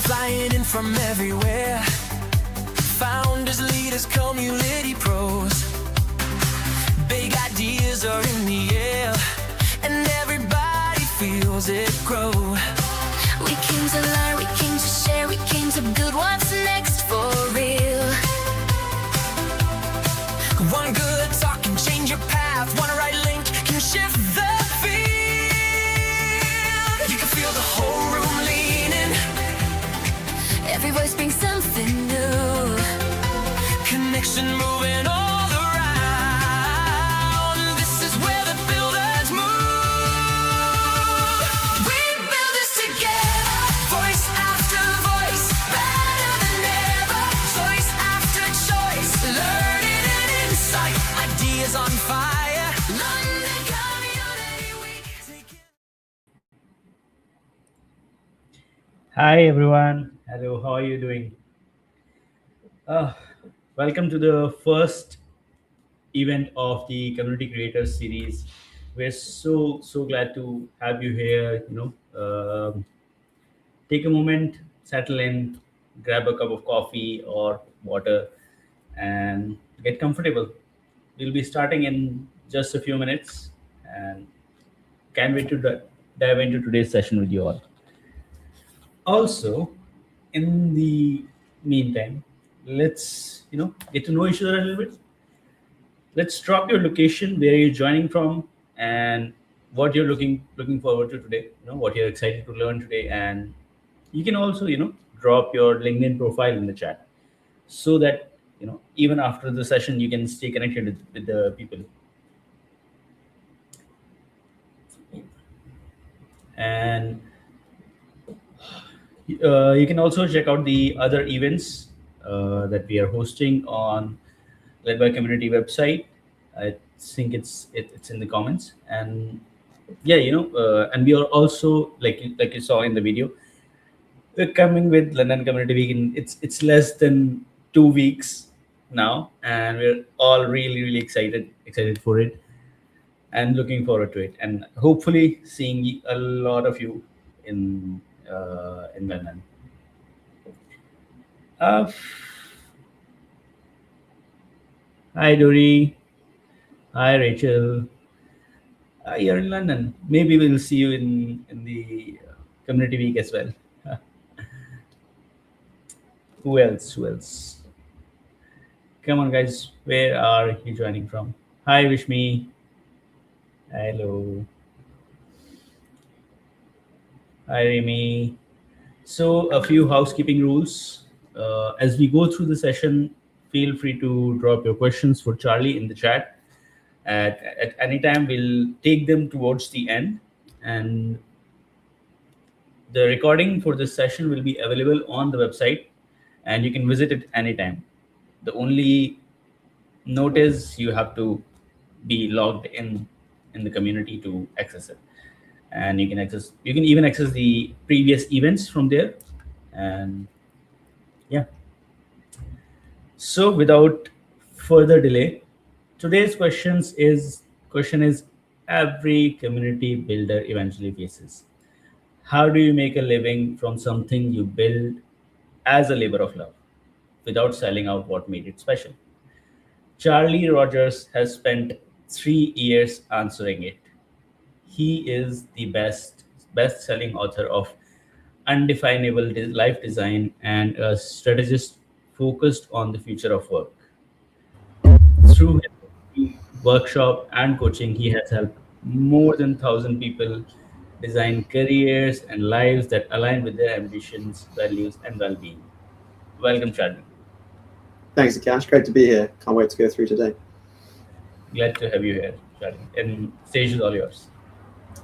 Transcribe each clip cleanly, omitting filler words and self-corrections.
flying in from everywhere. Founders, leaders, community pros. Big ideas are in the air, and everybody feels it grow. We came to learn, we came to share, we came to build what's next for real. One good talk can change your path, one right link can shift the field. You can feel the whole room leaning, Every voice brings something new. connection moving all around. This is where the builders move. We build this together, Voice after voice, better than ever. choice after choice, learning and insight, ideas on fire. London Community Week. Hi everyone. Hello, how are you doing? Welcome to the first event of the Community Creators series. We're so glad to have you here. Take a moment, settle in, grab a cup of coffee or water, and get comfortable. We'll be starting in just a few minutes, and can't wait to dive into today's session with you all. Also, in the meantime, let's get to know each other a little bit. Let's drop your location, where you're joining from, and what you're looking forward to today. What you're excited to learn today, and you can also drop your LinkedIn profile in the chat, so that even after the session you can stay connected with the people. And you can also check out the other events that we are hosting on Led by Community website. I think it's in the comments. And yeah, and we are also, like you saw in the video, we're coming with London Community Week in it's less than 2 weeks now, and we're all really excited for it and looking forward to it, and hopefully seeing a lot of you in London. Uh, Hi Dory. Hi Rachel. You're in London. Maybe we'll see you in the Community Week as well. Who else? Come on, guys. Where are you joining from? Hi Vishmi. Hello. Hi Remy. So a few housekeeping rules. As we go through the session, feel free to drop your questions for Charlie in the chat. At any time, we'll take them towards the end. And the recording for this session will be available on the website, and you can visit it anytime. The only note is you have to be logged in the community to access it. And you can even access the previous events from there. And yeah. So without further delay, today's question is every community builder eventually faces. How do you make a living from something you build as a labor of love without selling out what made it special? Charlie Rogers has spent 3 years answering it. He is the best-selling author of Undefinable Life Design and a strategist focused on the future of work. Through his workshop and coaching, he has helped more than 1,000 people design careers and lives that align with their ambitions, values, and well-being. Welcome, Charlie. Thanks, Akash. Great to be here. Can't wait to go through today. Glad to have you here, Charlie. And stage is all yours.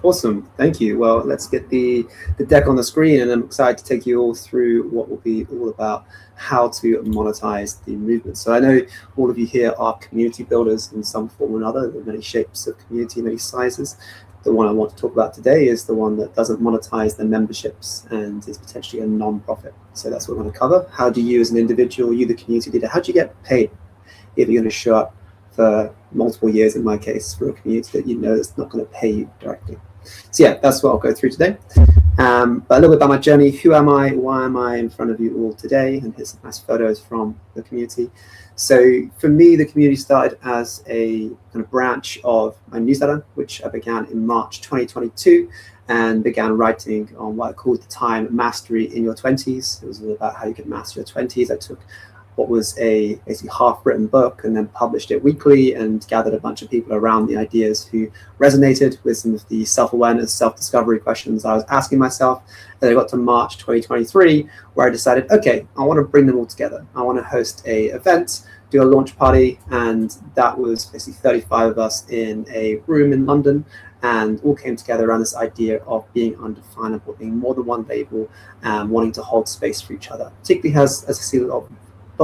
Awesome. Thank you. Well, let's get the deck on the screen, and I'm excited to take you all through what will be all about how to monetize the movement. So I know all of you here are community builders in some form or another. There are many shapes of community, many sizes. The one I want to talk about today is the one that doesn't monetize their memberships and is potentially a non-profit. So that's what we're going to cover. How do you as an individual, you the community leader, how do you get paid if you're going to show up for multiple years, in my case, for a community that you know is not going to pay you directly? So yeah, that's what I'll go through today. But a little bit about my journey. Who am I? Why am I in front of you all today? And here's some nice photos from the community. So for me, the community started as a kind of branch of my newsletter, which I began in March 2022, and began writing on what I called at the time Mastery in Your 20s. It was all about how you could master your 20s. I took what was a basically half-written book and then published it weekly and gathered a bunch of people around the ideas who resonated with some of the self-awareness, self-discovery questions I was asking myself. And I got to March 2023, where I decided, okay, I want to bring them all together. I want to host a event, do a launch party, and that was basically 35 of us in a room in London, and all came together around this idea of being undefinable, being more than one label, wanting to hold space for each other. Particularly as I see a lot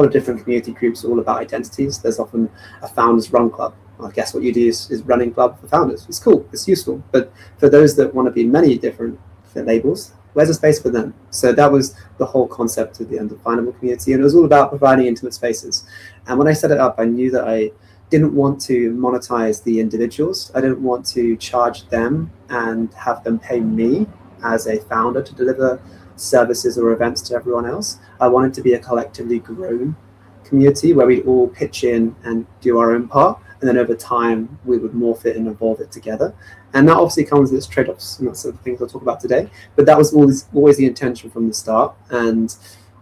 of different community groups all about identities. There's often a founders run club. Well, I guess what you do is running club for founders. It's cool, it's useful. But for those that want to be many different labels, where's the space for them? So that was the whole concept of the Undefinable community. And it was all about providing intimate spaces. And when I set it up, I knew that I didn't want to monetize the individuals. I didn't want to charge them and have them pay me as a founder to deliver services or events to everyone else. I wanted to be a collectively grown community where we all pitch in and do our own part, and then over time we would morph it and evolve it together. And that obviously comes with its trade-offs, and that's the things I'll talk about today. But that was always the intention from the start. And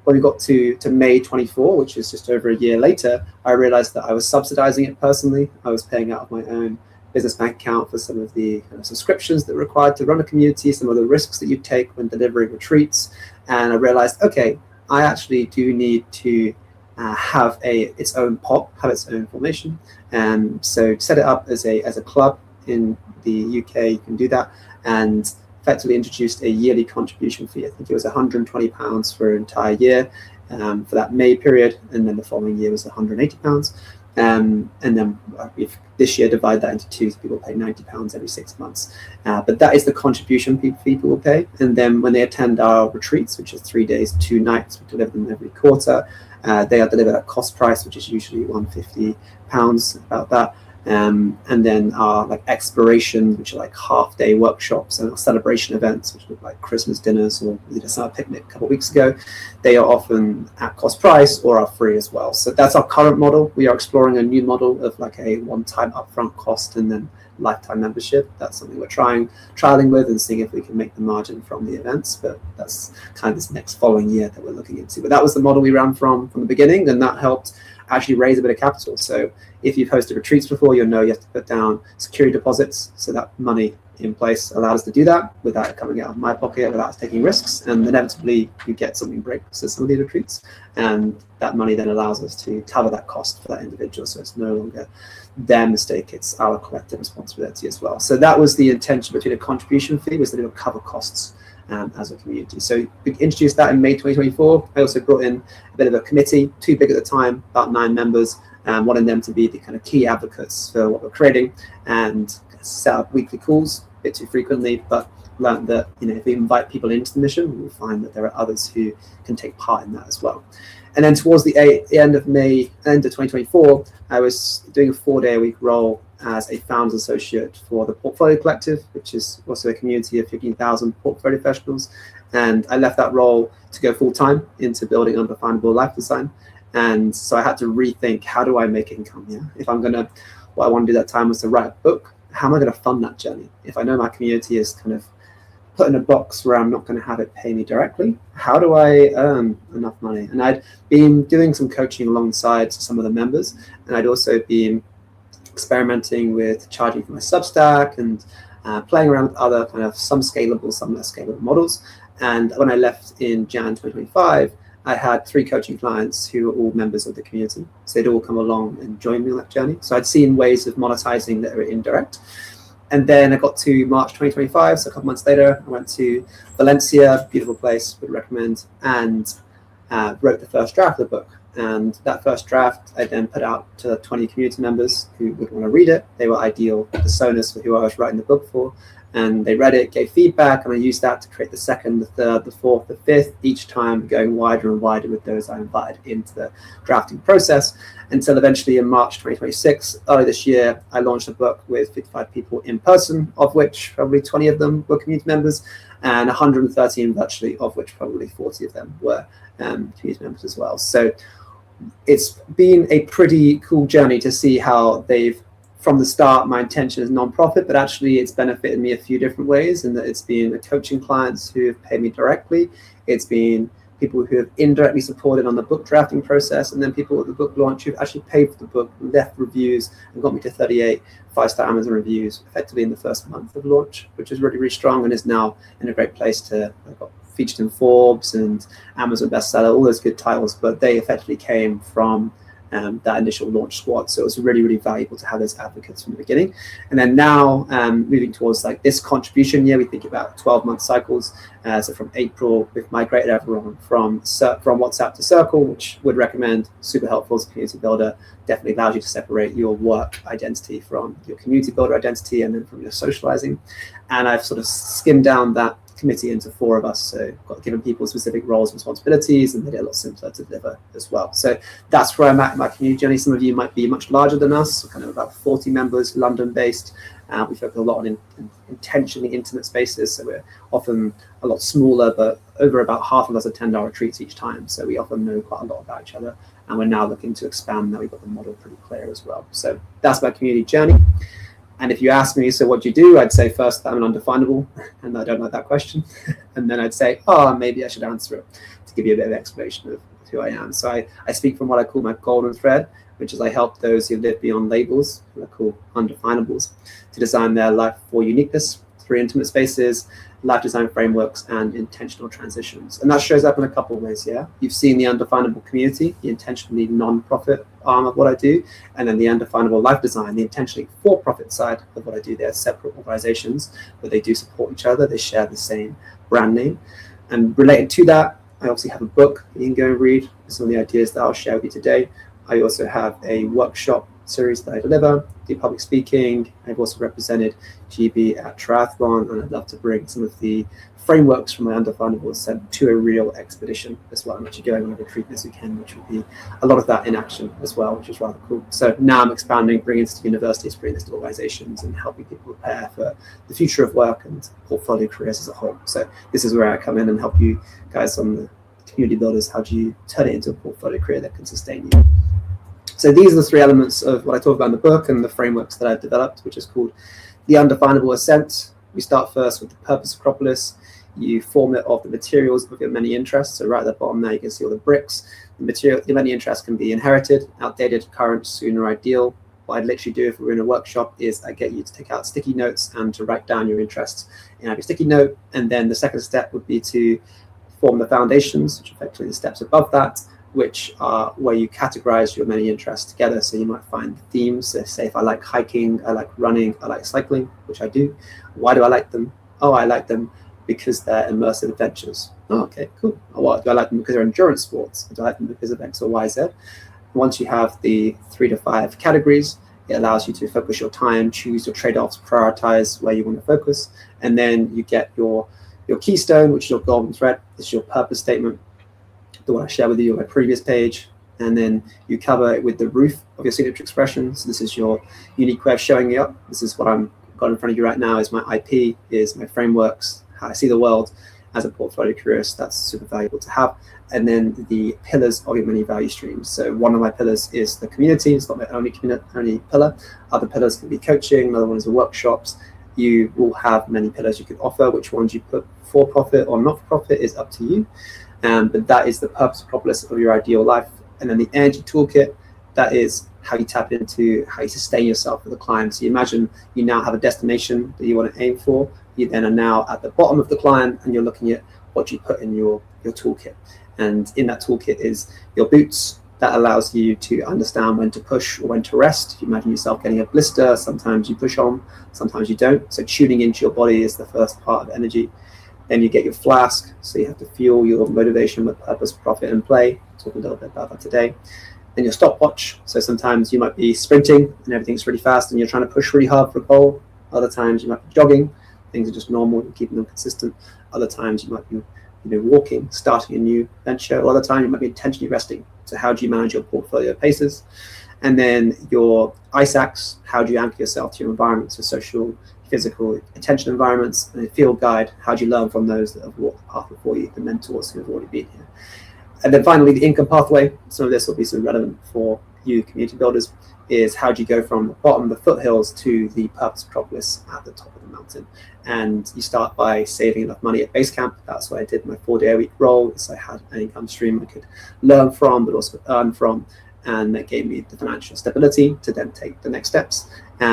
when we got to May 24, which is just over a year later, I realized that I was subsidizing it personally. I was paying out of my own business bank account for some of the subscriptions that are required to run a community, some of the risks that you take when delivering retreats. And I realized, okay, I actually do need to have its own pop, have its own formation. And so set it up as a club in the UK, you can do that, and effectively introduced a yearly contribution fee. I think it was £120 for an entire year for that May period, and then the following year was £180. And then we've this year divide that into two, so people pay £90 every 6 months. But that is the contribution people will pay. And then when they attend our retreats, which is 3 days, 2 nights, we deliver them every quarter, they are delivered at cost price, which is usually £150, about that. And then our like exploration, which are like half-day workshops, and our celebration events, which look like Christmas dinners, or we did a summer picnic a couple of weeks ago. They are often at cost price or are free as well. So that's our current model. We are exploring a new model of like a one-time upfront cost and then lifetime membership. That's something we're trialing with and seeing if we can make the margin from the events. But that's kind of this next following year that we're looking into. But that was the model we ran from the beginning, and that helped actually raise a bit of capital. So if you've hosted retreats before, you'll know you have to put down security deposits. So that money in place allowed us to do that without it coming out of my pocket, without us taking risks. And inevitably you get something breaks at some of these retreats. And that money then allows us to cover that cost for that individual. So it's no longer their mistake, it's our collective responsibility as well. So that was the intention between a contribution fee, was that it would cover costs as a community. So we introduced that in May 2024. I also brought in a bit of a committee, too big at the time, about 9 members, wanting them to be the kind of key advocates for what we're creating, and set up weekly calls, a bit too frequently, but learned that if we invite people into the mission, we'll find that there are others who can take part in that as well. And then towards the end of 2024, I was doing a 4-day-a-week role as a founders associate for the Portfolio Collective, which is also a community of 15,000 portfolio professionals. And I left that role to go full-time into building Undefinable Life Design. And so I had to rethink, how do I make income here? If I'm gonna, what I want to do that time was to write a book. How am I going to fund that journey? If I know my community is kind of put in a box where I'm not going to have it pay me directly, how do I earn enough money? And I'd been doing some coaching alongside some of the members, and I'd also been experimenting with charging for my Substack and playing around with other kind of some scalable, some less scalable models. And when I left in Jan 2025, I had 3 coaching clients who were all members of the community. So they'd all come along and join me on that journey. So I'd seen ways of monetizing that were indirect. And then I got to March 2025, so a couple months later, I went to Valencia, beautiful place, would recommend, and wrote the first draft of the book. And that first draft I then put out to 20 community members who would want to read it. They were ideal personas for who I was writing the book for. And they read it, gave feedback, and I used that to create the 2nd, the 3rd, the 4th, the 5th, each time going wider and wider with those I invited into the drafting process, until eventually in March 2026, early this year, I launched a book with 55 people in person, of which probably 20 of them were community members. and 113 virtually, of which probably 40 of them were community members as well. So it's been a pretty cool journey to see how they've, from the start, my intention is non-profit, but actually it's benefited me a few different ways, in that it's been coaching clients who have paid me directly. It's been people who have indirectly supported on the book drafting process, and then people at the book launch who've actually paid for the book, left reviews, and got me to 38 5-star Amazon reviews effectively in the first month of launch, which is really, really strong, and is now in a great place to, I got featured in Forbes and Amazon bestseller, all those good titles, but they effectively came from that initial launch squad. So it was really, really valuable to have those advocates from the beginning. And then now moving towards like this contribution year, we think about 12-month cycles. So from April, we've migrated everyone from WhatsApp to Circle, which would recommend, super helpful as a community builder, definitely allows you to separate your work identity from your community builder identity and then from your socializing. And I've sort of skimmed down that committee into 4 of us, so got given people specific roles and responsibilities, and made it a lot simpler to deliver as well. So that's where I'm at in my community journey. Some of you might be much larger than us, kind of about 40 members, London based. We focus a lot on intentionally intimate spaces, so we're often a lot smaller, but over about half of us attend our retreats each time, so we often know quite a lot about each other, and we're now looking to expand. Now we've got the model pretty clear as well. So that's my community journey. And if you ask me, so what do you do? I'd say first that I'm an undefinable, and I don't like that question. And then I'd say, oh, maybe I should answer it to give you a bit of explanation of who I am. So I speak from what I call my golden thread, which is I help those who live beyond labels, who I call undefinables, to design their life for uniqueness through intimate spaces, life design frameworks, and intentional transitions. And that shows up in a couple of ways here. You've seen the undefinable community, the intentionally non-profit arm of what I do, and then the undefinable life design, the intentionally for-profit side of what I do. They're separate organizations, but they do support each other. They share the same brand name. And related to that, I obviously have a book that you can go and read. Some of the ideas that I'll share with you today. I also have a workshop series that I deliver, do public speaking. I've also represented GB at triathlon, and I'd love to bring some of the frameworks from my undefinable ascent to a real expedition as well. I'm actually going on a retreat this weekend, which will be a lot of that in action as well, which is rather cool. So now I'm expanding, bringing this to universities, bringing this to organizations, and helping people prepare for the future of work and portfolio careers as a whole. So this is where I come in and help you guys on the community builders. How do you turn it into a portfolio career that can sustain you? So these are the 3 elements of what I talk about in the book and the frameworks that I've developed, which is called the Undefinable Ascent. We start first with the purpose acropolis. You form it of the materials of your many interests. So right at the bottom there, you can see all the bricks. The material, your many interests can be inherited, outdated, current, soon, or ideal. What I'd literally do if we were in a workshop is I get you to take out sticky notes and to write down your interests in every sticky note. And then the second step would be to form the foundations, which are effectively the steps above that, which are where you categorize your many interests together. So you might find themes. So say if I like hiking, I like running, I like cycling, which I do. Why do I like them? Oh, I like them because they're immersive adventures. Oh, okay, cool. What do I like them because they're endurance sports? Do I like them because of X or Y, Z? Once you have the 3 to 5 categories, it allows you to focus your time, choose your trade-offs, prioritize where you want to focus, and then you get your keystone, which is your golden thread. This is your purpose statement, the one I shared with you on my previous page, and then you cover it with the roof of your signature expression. So this is your unique way of showing up. This is what I'm got in front of you right now, is my IP, is my frameworks, how I see the world as a portfolio career. So that's super valuable to have. And then the pillars of your many value streams. So one of my pillars is the community. It's not my only pillar. Other pillars can be coaching. Another one is the workshops. You will have many pillars you can offer. Which ones you put for profit or not for profit is up to you. But that is the purpose acropolis of your ideal life. And then the energy toolkit, that is how you tap into how you sustain yourself with the client. So you imagine you now have a destination that you want to aim for. You then are now at the bottom of the client, and you're looking at what you put in your toolkit. And in that toolkit is your boots. That allows you to understand when to push or when to rest. If you imagine yourself getting a blister, sometimes you push on, sometimes you don't. So tuning into your body is the first part of energy. Then you get your flask, so you have to fuel your motivation with purpose, profit, and play. Talk a little bit about that today. Then your stopwatch. So sometimes you might be sprinting and everything's really fast and you're trying to push really hard for a goal. Other times you might be jogging. Things are just normal, you're keeping them consistent. Other times you might be walking, starting a new venture. Or other times you might be intentionally resting. So how do you manage your portfolio paces? And then your ice axe, how do you anchor yourself to your environment? So social, physical attention environments, and a field guide. How do you learn from those that have walked the path before you, the mentors who have already been here? And then finally, the income pathway. Some of this will be sort of relevant for you community builders, is how do you go from the bottom of the foothills to the purpose metropolis at the top of the mountain. And you start by saving enough money at base camp. That's what I did my 4-day-a-week role, so I had an income stream I could learn from but also earn from, and that gave me the financial stability to then take the next steps. I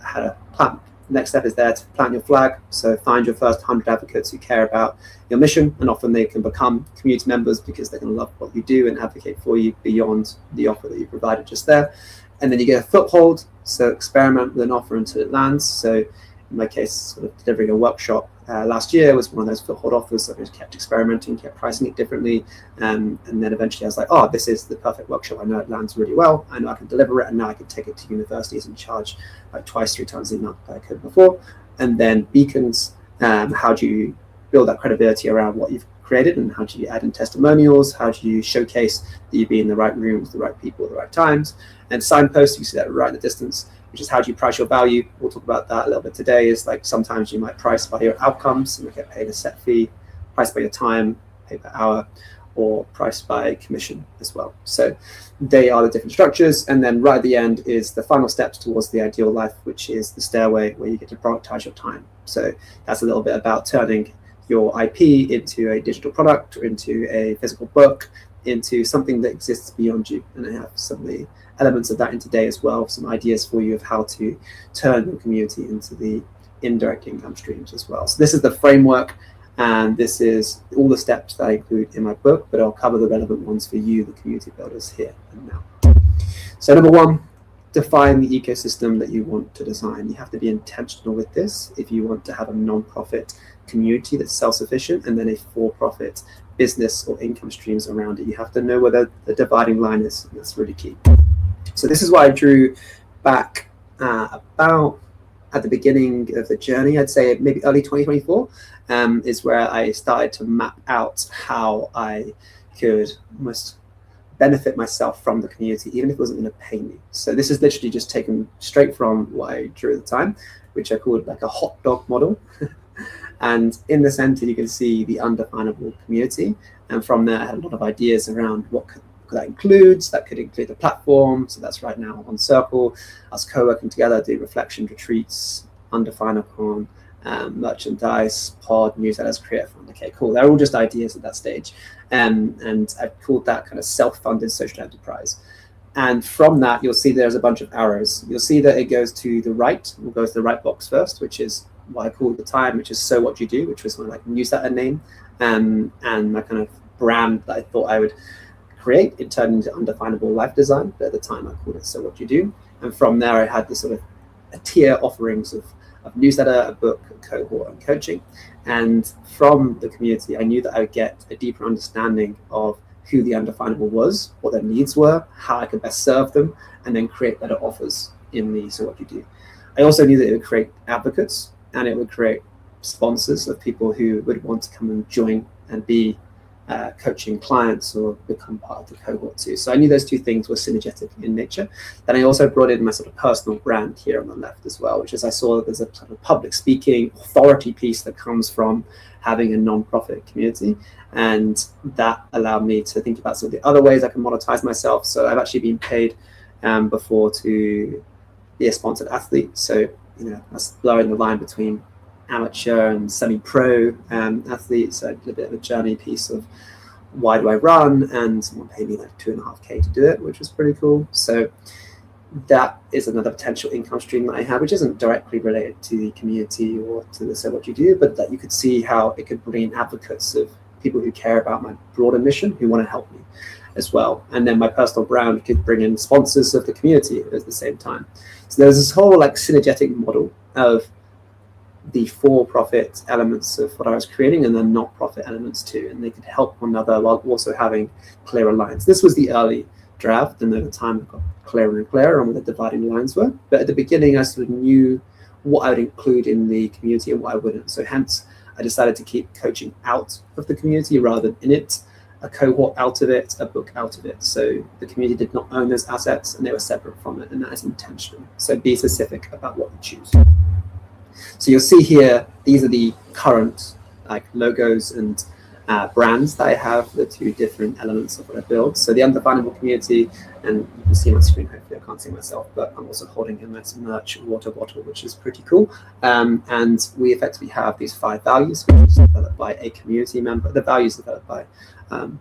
had a plan. The next step is there to plant your flag. So find your first 100 advocates who care about your mission, and often they can become community members because they're going to love what you do and advocate for you beyond the offer that you provided just there. And then you get a foothold, so experiment with an offer until it lands. So in my case, sort of delivering a workshop last year was one of those foothold offers. So I just kept experimenting, kept pricing it differently, and then eventually I was like, oh, this is the perfect workshop. I know it lands really well. I know I can deliver it, and now I can take it to universities and charge like 2-3 times the amount that I could before. And then beacons, how do you build that credibility around what you've created, and how do you add in testimonials? How do you showcase that you be in the right rooms, the right people at the right times? And signposts, you see that right in the distance, which is how do you price your value. We'll talk about that a little bit today. Is like sometimes you might price by your outcomes and you get paid a set fee, price by your time, paid per hour, or price by commission as well. So they are the different structures. And then right at the end is the final steps towards the ideal life, which is the stairway where you get to prioritize your time. So that's a little bit about turning your IP into a digital product or into a physical book, into something that exists beyond you. And I have some of the elements of that in today as well, some ideas for you of how to turn your community into the indirect income streams as well. So this is the framework, and this is all the steps that I include in my book, but I'll cover the relevant ones for you, the community builders, here and now. So number one, define the ecosystem that you want to design. You have to be intentional with this if you want to have a non-profit community that's self-sufficient and then a for-profit business or income streams around it. You have to know where the dividing line is. That's really key. So this is what I drew back about at the beginning of the journey. I'd say maybe early 2024 is where I started to map out how I could almost benefit myself from the community, even if it wasn't going to pay me. So this is literally just taken straight from what I drew at the time, which I called like a hot dog model. And in the center, you can see the undefinable community. And from there, I had a lot of ideas around what that includes. That could include the platform. So that's right now on Circle, us co-working together, do reflection retreats, undefinable, merchandise, pod, newsletters, create fund. Okay, cool. They're all just ideas at that stage. And I've called that kind of self-funded social enterprise. And from that, you'll see there's a bunch of arrows. You'll see that it goes to the right. We'll go to the right box first, which is what I called at the time, which is So What You Do, which was my like newsletter name, and my kind of brand that I thought I would create. It turned into Undefinable Life Design, but at the time I called it So What You Do. And from there, I had this sort of a tier offerings of newsletter, a book, a cohort, and coaching. And from the community, I knew that I would get a deeper understanding of who the undefinable was, what their needs were, how I could best serve them, and then create better offers in the So What You Do. I also knew that it would create advocates, and it would create sponsors of people who would want to come and join and be coaching clients or become part of the cohort too. So I knew those two things were synergetic in nature. Then I also brought in my sort of personal brand here on the left as well, which is I saw that there's a sort of public speaking authority piece that comes from having a non-profit community. And that allowed me to think about some of the other ways I can monetize myself. So I've actually been paid before to be a sponsored athlete. So, that's blurring the line between amateur and semi-pro athletes. So I did a bit of a journey piece of why do I run, and someone paid me like $2.5K to do it, which was pretty cool. So that is another potential income stream that I have, which isn't directly related to the community or to the So What You Do, but that you could see how it could bring in advocates of people who care about my broader mission, who want to help me as well. And then my personal brand could bring in sponsors of the community at the same time. So there's this whole like synergetic model of the for-profit elements of what I was creating and the not-profit elements too, and they could help one another while also having clearer lines. This was the early draft, and over time it got clearer and clearer on what the dividing lines were. But at the beginning, I sort of knew what I would include in the community and what I wouldn't. So hence, I decided to keep coaching out of the community rather than in it, a cohort out of it, a book out of it. So the community did not own those assets and they were separate from it, and that is intentional. So be specific about what you choose. So you'll see here, these are the current like logos and brands that I have, the two different elements of what I build. So the Undefinable community, and you can see my screen, hopefully I can't see myself, but I'm also holding a nice merch water bottle, which is pretty cool. And we effectively have these 5 values, which was developed by a community member. The values developed by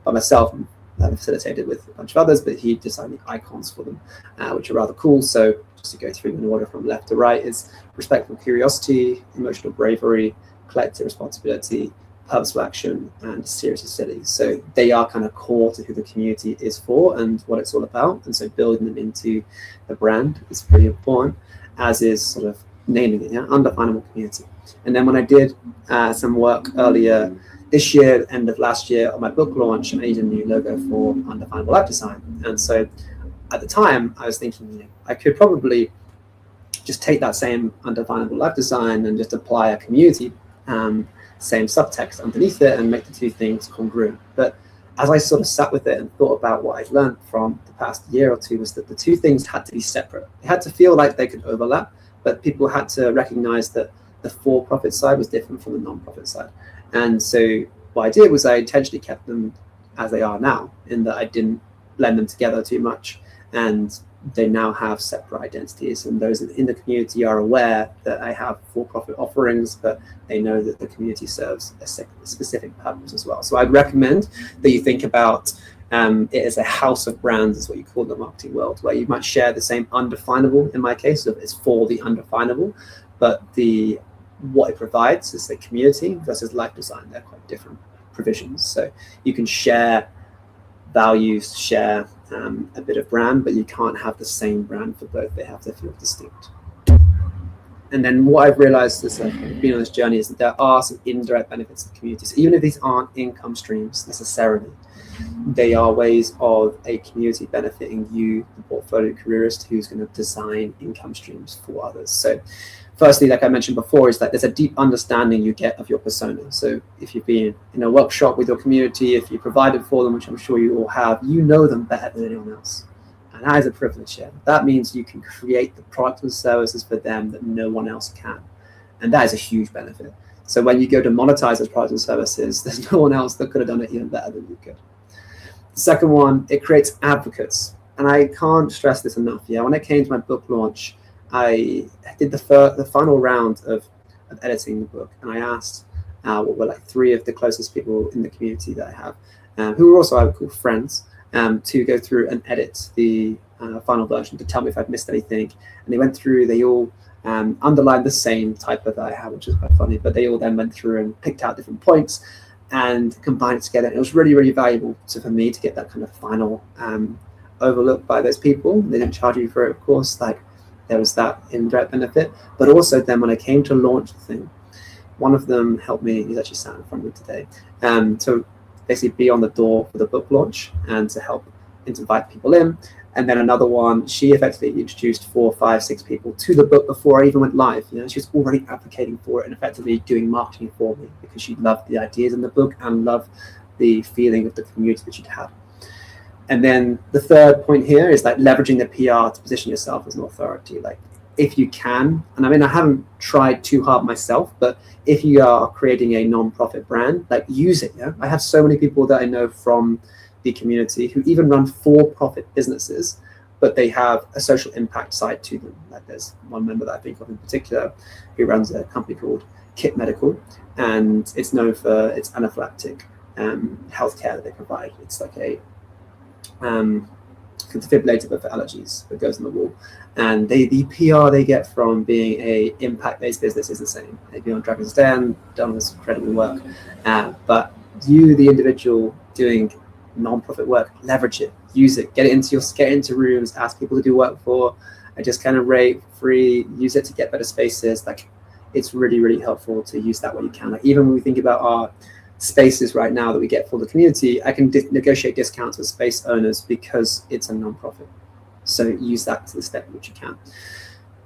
myself, and facilitated with a bunch of others, but he designed the icons for them, which are rather cool. So just to go through in order from left to right is respectful curiosity, emotional bravery, collective responsibility, purposeful action, and serious and silly. So they are kind of core to who the community is for and what it's all about. And so building them into the brand is pretty important, as is sort of naming it, Undefinable community. And then when I did some work earlier this year, end of last year, on my book launch, I made a new logo for Undefinable Life Design. And so at the time, I was thinking, I could probably just take that same Undefinable Life Design and just apply a community same subtext underneath it and make the two things congruent. But as I sort of sat with it and thought about what I'd learned from the past year or two, was that the two things had to be separate. They had to feel like they could overlap, but people had to recognize that the for-profit side was different from the non-profit side. And so what I did was I intentionally kept them as they are now, in that I didn't blend them together too much, and they now have separate identities, and those in the community are aware that I have for-profit offerings, but they know that the community serves a specific purpose as well. So I'd recommend that you think about it as a house of brands, is what you call it in the marketing world, where you might share the same undefinable, in my case, so it's for the undefinable, but what it provides is a community versus life design. They're quite different provisions. So you can share values, share a bit of brand, but you can't have the same brand for both. They have to feel distinct. And then what I've realized as I've been on this journey is that there are some indirect benefits to communities. Even if these aren't income streams necessarily, they are ways of a community benefiting you, the portfolio careerist, who's going to design income streams for others. So firstly, like I mentioned before, is that there's a deep understanding you get of your persona. So if you've been in a workshop with your community, if you provided for them, which I'm sure you all have, you know them better than anyone else. And that is a privilege here. That means you can create the products and services for them that no one else can. And that is a huge benefit. So when you go to monetize those products and services, there's no one else that could have done it even better than you could. The second one, it creates advocates. And I can't stress this enough. When it came to my book launch, I did the final round of editing the book, and I asked what were like 3 of the closest people in the community that I have, who were also I would call friends, to go through and edit the final version to tell me if I'd missed anything. And they went through, they all underlined the same typo that I had, which was quite funny, but they all then went through and picked out different points and combined it together. And it was really, really valuable for me to get that kind of final overlook by those people. They didn't charge you for it, of course, like there was that indirect benefit. But also then when I came to launch the thing, one of them helped me, he's actually sat in front of me today, to basically be on the door for the book launch and to help invite people in. And then another one, she effectively introduced 4, 5, 6 people to the book before I even went live. She was already advocating for it and effectively doing marketing for me because she loved the ideas in the book and loved the feeling of the community that she'd had. And then the third point here is like leveraging the PR to position yourself as an authority. Like if you can, and I mean, I haven't tried too hard myself, but if you are creating a non-profit brand, like use it. I have so many people that I know from the community who even run for-profit businesses, but they have a social impact side to them. Like there's one member that I think of in particular who runs a company called Kit Medical, and it's known for its anaphylactic healthcare that they provide. It's like a defibrillator but for allergies that goes on the wall, and the PR they get from being a impact-based business is the same. They've been on Dragon's Den, done this incredible work, but you, the individual doing non-profit work, leverage it, use it, get into rooms, ask people to do work for, and just kind of rate free, use it to get better spaces. Like it's really, really helpful to use that when you can. Like even when we think about our spaces right now that we get for the community, I can negotiate discounts with space owners because it's a non-profit. So use that to the extent which you can.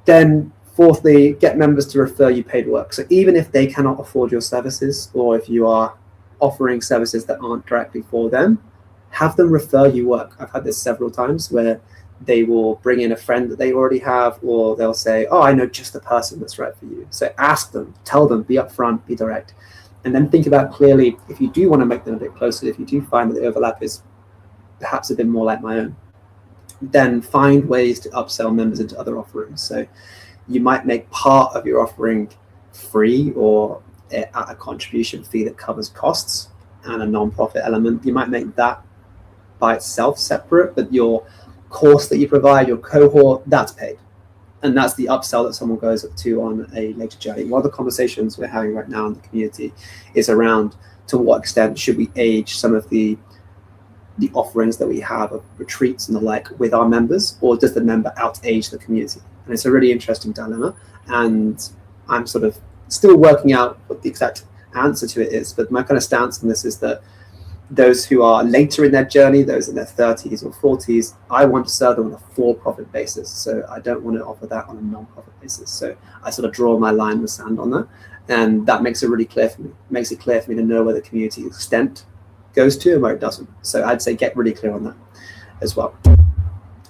Then fourthly, get members to refer you paid work. So even if they cannot afford your services, or if you are offering services that aren't directly for them, have them refer you work. I've had this several times where they will bring in a friend that they already have, or they'll say, oh, I know just the person that's right for you. So ask them, tell them, be upfront, be direct, and then think about clearly, if you do want to make them a bit closer, if you do find that the overlap is perhaps a bit more like my own, then find ways to upsell members into other offerings. So you might make part of your offering free or at a contribution fee that covers costs and a non-profit element. You might make that by itself separate, but your course that you provide, your cohort, that's paid. And that's the upsell that someone goes up to on a later journey. One of the conversations we're having right now in the community is around, to what extent should we age some of the offerings that we have of retreats and the like with our members, or does the member out-age the community? And it's a really interesting dilemma, and I'm sort of still working out what the exact answer to it is, but my kind of stance on this is that those who are later in their journey, those in their 30s or 40s, I want to serve them on a for-profit basis. So I don't want to offer that on a non-profit basis. So I sort of draw my line in the sand on that. And that makes it really clear for me. It makes it clear for me to know where the community extent goes to and where it doesn't. So I'd say get really clear on that as well. So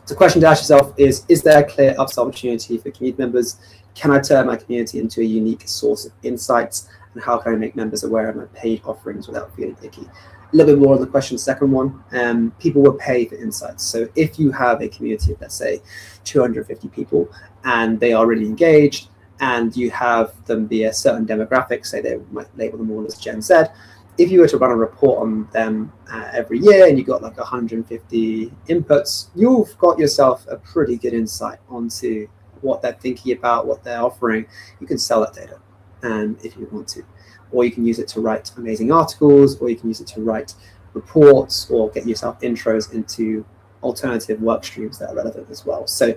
the question to ask yourself is there a clear upsell opportunity for community members? Can I turn my community into a unique source of insights? And how can I make members aware of my paid offerings without feeling icky? A little bit more on the question, second one, people will pay for insights. So if you have a community of, let's say, 250 people, and they are really engaged, and you have them be a certain demographic, say they might label them all as Gen Z, if you were to run a report on them every year and you got like 150 inputs, you've got yourself a pretty good insight onto what they're thinking about, what they're offering. You can sell that data, if you want to. Or you can use it to write amazing articles, or you can use it to write reports, or get yourself intros into alternative work streams that are relevant as well. So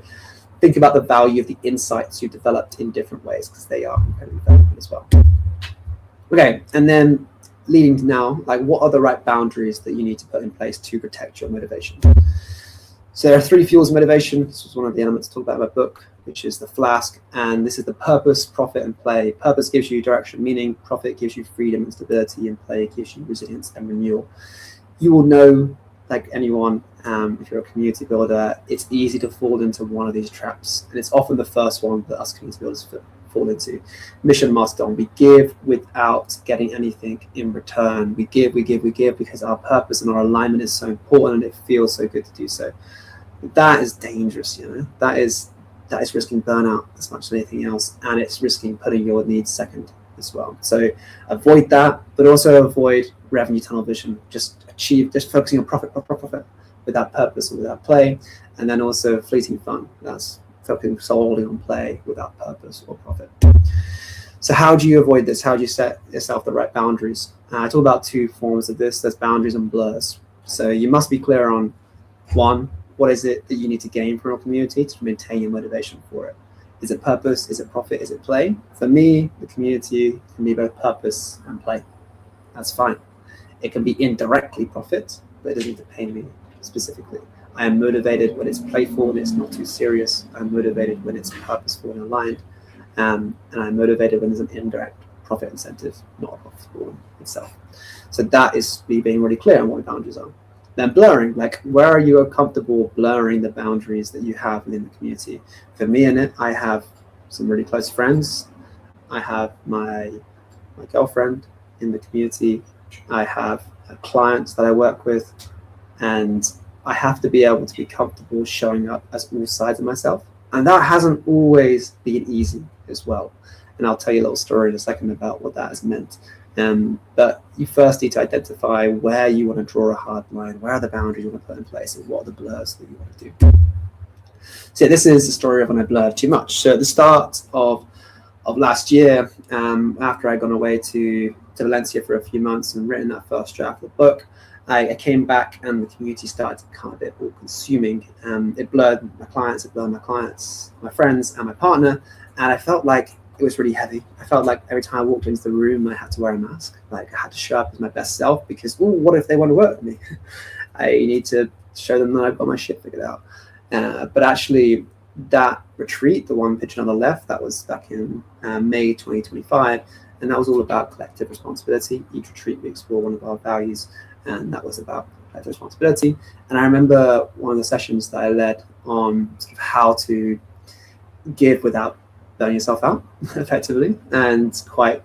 think about the value of the insights you've developed in different ways, because they are incredibly valuable as well. Okay, and then leading to now, like, what are the right boundaries that you need to put in place to protect your motivation? So there are 3 fuels of motivation. This was one of the elements talked about in my book, which is the flask. And this is the purpose, profit, and play. Purpose gives you direction, meaning. Profit gives you freedom and stability, and play gives you resilience and renewal. You will know, like anyone, if you're a community builder, it's easy to fall into one of these traps. And it's often the first one that us community builders fall into. Mission milestone. We give without getting anything in return. We give because our purpose and our alignment is so important, and it feels so good to do so. That is dangerous, you know. That is risking burnout as much as anything else, and it's risking putting your needs second as well. So avoid that, but also avoid revenue tunnel vision. Just focusing on profit without purpose or without play, and then also fleeting fun. That's focusing solely on play without purpose or profit. So how do you avoid this? How do you set yourself the right boundaries? I talk about 2 forms of this. There's boundaries and blurs. So you must be clear on, 1, what is it that you need to gain from your community to maintain your motivation for it? Is it purpose? Is it profit? Is it play? For me, the community can be both purpose and play. That's fine. It can be indirectly profit, but it doesn't need to pay me specifically. I am motivated when it's playful and it's not too serious. I'm motivated when it's purposeful and aligned. And I'm motivated when there's an indirect profit incentive, not a profitable one itself. So that is me being really clear on what my boundaries are. Then blurring, like, where are you comfortable blurring the boundaries that you have within the community? For me in it, I have some really close friends. I have my girlfriend in the community. I have clients that I work with, and I have to be able to be comfortable showing up as all sides of myself. And that hasn't always been easy as well. And I'll tell you a little story in a second about what that has meant. But you first need to identify where you want to draw a hard line, where are the boundaries you want to put in place, and what are the blurs that you want to do. So this is the story of when I blurred too much. So at the start of last year, after I'd gone away to Valencia for a few months and written that first draft of the book, I came back and the community started to become a bit all consuming. It blurred my clients, my friends, and my partner, and I felt like it was really heavy. I felt like every time I walked into the room, I had to wear a mask. Like, I had to show up as my best self, because, what if they want to work with me? I need to show them that I've got my shit figured out. But actually, that retreat, the one picture on the left, that was back in May 2025, and that was all about collective responsibility. Each retreat we explore one of our values, and that was about collective responsibility. And I remember one of the sessions that I led on sort of how to give without burning yourself out, effectively, and quite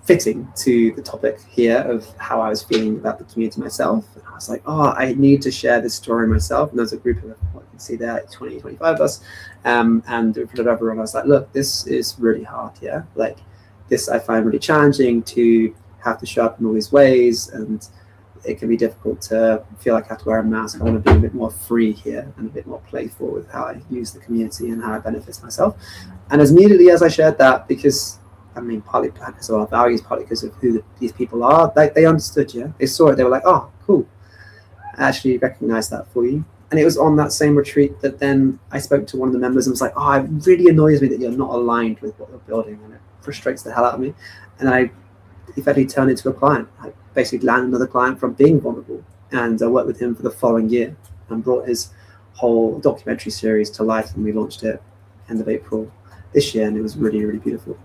fitting to the topic here of how I was feeling about the community myself. And I was like, oh, I need to share this story myself. And there's a group of, what you can see there, 20, 25 of us, and in front of everyone, I was like, look, this is really hard, yeah? Like, this I find really challenging to have to show up in all these ways, and it can be difficult to feel like I have to wear a mask. I want to be a bit more free here and a bit more playful with how I use the community and how it benefits myself. And as immediately as I shared that, because I mean, partly because of our values, partly because of who these people are, they understood, yeah? They saw it, they were like, oh, cool. I actually recognize that for you. And it was on that same retreat that then I spoke to one of the members and was like, oh, it really annoys me that you're not aligned with what you're building, and it frustrates the hell out of me. And I effectively turned into a client. I basically landed another client from being vulnerable, and I worked with him for the following year and brought his whole documentary series to life, and we launched it end of April this year, and it was really, really beautiful.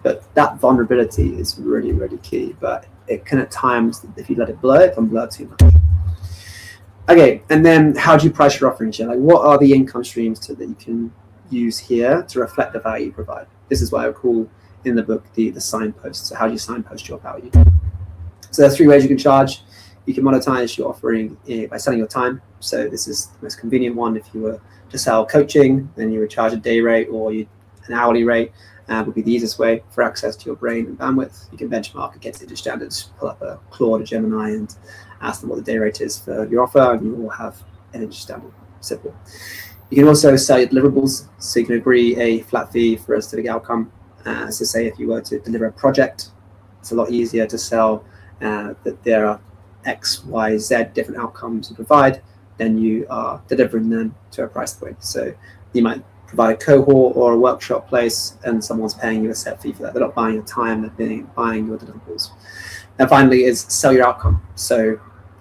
But that vulnerability is really, really key, but it can at times, if you let it blur, it can blur too much. Okay, and then how do you price your offerings here? Like, what are the income streams that you can use here to reflect the value you provide? This is what I would call in the book the signpost. So how do you signpost your value? So there's 3 ways you can charge. You can monetize your offering by selling your time. So this is the most convenient one. If you were to sell coaching, then you would charge a day rate, or an hourly rate would be the easiest way for access to your brain and bandwidth. You can benchmark against industry standards, pull up a Claude or Gemini and ask them what the day rate is for your offer, and you will have an industry standard. Simple. You can also sell your deliverables. So you can agree a flat fee for a specific outcome. So say if you were to deliver a project, it's a lot easier to sell that there are X, Y, Z different outcomes to provide, then you are delivering them to a price point. So you might provide a cohort or a workshop place, and someone's paying you a set fee for that. They're not buying your time, they're buying your deliverables. And finally is sell your outcome. So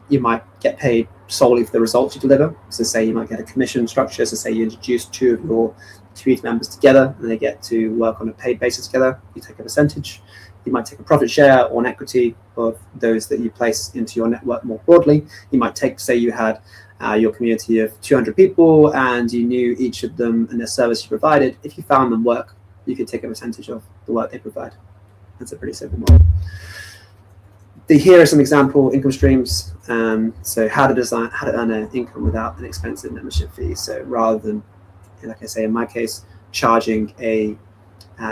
you might get paid solely for the results you deliver. So say you might get a commission structure. So say you introduce 2 of your community members together, and they get to work on a paid basis together. You take a percentage. You might take a profit share or an equity of those that you place into your network more broadly. You might take, say you had your community of 200 people, and you knew each of them and their service you provided. If you found them work, you could take a percentage of the work they provide. That's a pretty simple model. Here are some example income streams. So how to earn an income without an expensive membership fee. So rather than, like I say, in my case, charging a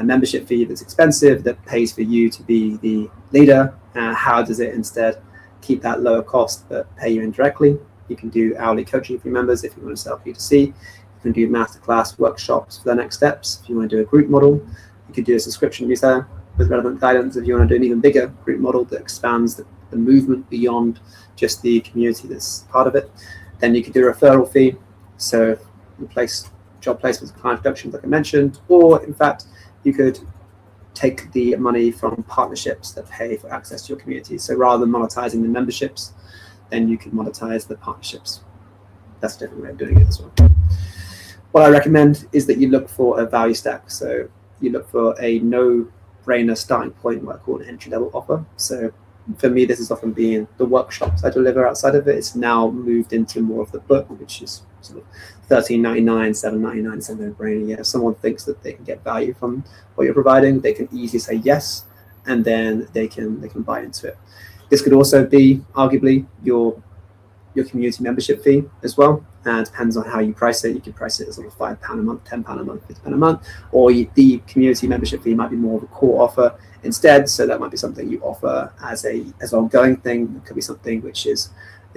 membership fee that's expensive, that pays for you to be the leader, how does it instead keep that lower cost but pay you indirectly? You can do hourly coaching for your members if you want to sell P2C. You can do masterclass workshops for the next steps. If you want to do a group model, you could do a subscription newsletter with relevant guidance. If you want to do an even bigger group model that expands the movement beyond just the community that's part of it, then you could do a referral fee. So you place job placements, client introductions, like I mentioned, or in fact, you could take the money from partnerships that pay for access to your community. So rather than monetizing the memberships, then you can monetize the partnerships. That's a different way of doing it as well. What I recommend is that you look for a value stack. So you look for a no-brainer starting point, what I call an entry-level offer. So for me, this is often being the workshops I deliver outside of it. It's now moved into more of the book, which is sort of $13.99, $7.99, it's a no-brainer. Yeah, if someone thinks that they can get value from what you're providing, they can easily say yes, and then they can buy into it. This could also be arguably your community membership fee as well. And it depends on how you price it. You can price it as sort of £5 a month, £10 a month, £50 a month, or the community membership fee might be more of a core offer instead. So that might be something you offer as an ongoing thing. It could be something which is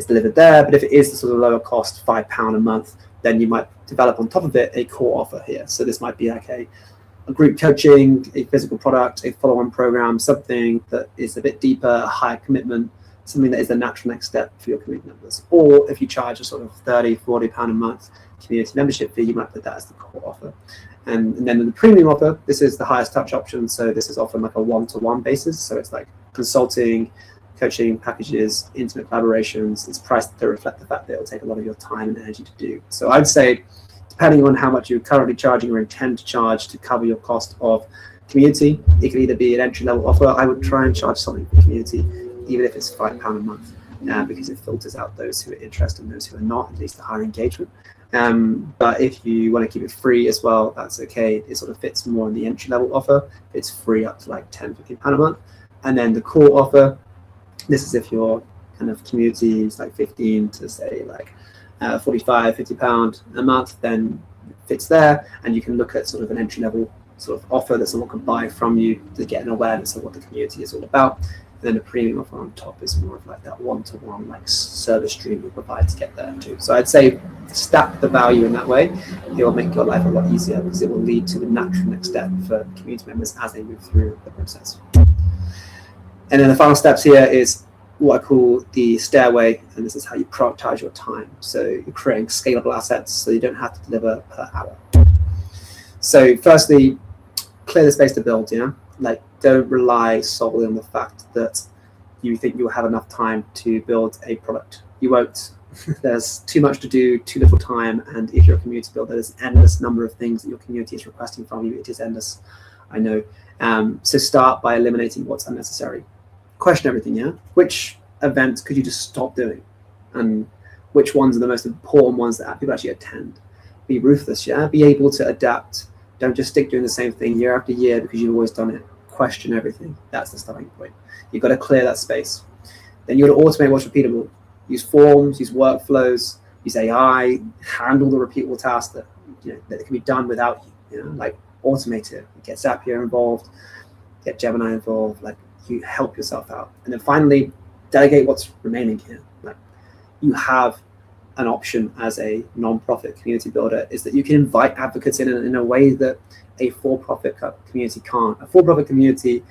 delivered there. But if it is the sort of lower cost £5 a month, then you might develop on top of it a core offer here. So this might be like a group coaching, a physical product, a follow-on program, something that is a bit deeper, a higher commitment, something that is the natural next step for your community members. Or if you charge a sort of £30, £40 a month community membership fee, you might put that as the core offer. And then the premium offer, this is the highest touch option. So this is often like a one-to-one basis. So it's like consulting, coaching packages, intimate collaborations. It's priced to reflect the fact that it'll take a lot of your time and energy to do. So I'd say, depending on how much you're currently charging or intend to charge to cover your cost of community, it could either be an entry-level offer. I would try and charge something for community, even if it's £5 a month. because it filters out those who are interested and those who are not, at least the higher engagement. But if you want to keep it free as well, that's okay. It sort of fits more in the entry level offer. It's free up to like £10-15 a month. And then the core offer, this is if your kind of community is like 15 to say like £45-50 a month, then it fits there. And you can look at sort of an entry level sort of offer that someone can buy from you to get an awareness of what the community is all about. And then the premium offer on top is more of like that one-to-one like service stream we provide to get there too. So I'd say stack the value in that way. It will make your life a lot easier because it will lead to the natural next step for community members as they move through the process. And then the final steps here is what I call the stairway, and this is how you prioritize your time. So you're creating scalable assets so you don't have to deliver per hour. So firstly, clear the space to build, like don't rely solely on the fact that you think you'll have enough time to build a product. You won't. There's too much to do, too little time, and if you're a community builder, there's an endless number of things that your community is requesting from you. It is endless, I know. So start by eliminating what's unnecessary. Question everything, Which events could you just stop doing? And which ones are the most important ones that people actually attend? Be ruthless, Be able to adapt. Don't just stick doing the same thing year after year because you've always done it. Question everything. That's the starting point. You've got to clear that space. Then you've got to automate what's repeatable. Use forms, use workflows, use AI, handle the repeatable tasks that that can be done without you. Like automate it. Get Zapier involved, get Gemini involved. Like you help yourself out. And then finally, delegate what's remaining here. Like you have an option as a non-profit community builder is that you can invite advocates in a way that a for-profit community can't. A for-profit community,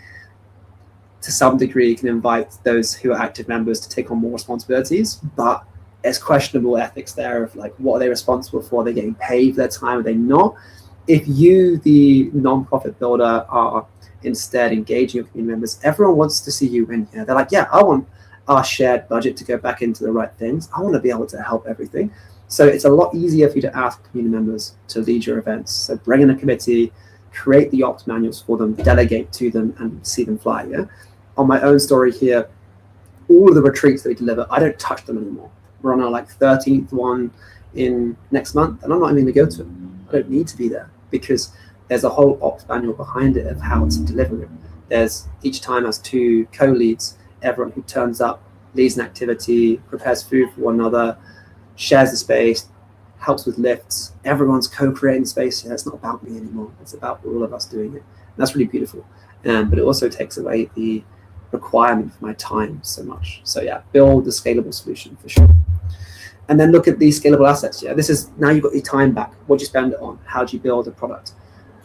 to some degree, can invite those who are active members to take on more responsibilities, but there's questionable ethics there of like, what are they responsible for? Are they getting paid for their time? Are they not? If you, the non-profit builder, are instead engaging your community members, everyone wants to see you win here. They're like, I want our shared budget to go back into the right things. I want to be able to help everything. So it's a lot easier for you to ask community members to lead your events. So bring in a committee, create the ops manuals for them, delegate to them, and see them fly. On my own story here, all of the retreats that we deliver, I don't touch them anymore. We're on our like 13th one in next month, and I'm not even going to go to them. I don't need to be there because there's a whole ops manual behind it of how to deliver it. There's each time has 2 co-leads. Everyone who turns up leads an activity, prepares food for one another, shares the space, helps with lifts. Everyone's co-creating space. It's not about me anymore. It's about all of us doing it. And that's really beautiful. But it also takes away the requirement for my time so much. So build the scalable solution for sure. And then look at these scalable assets. This is now you've got your time back. What do you spend it on? How do you build a product?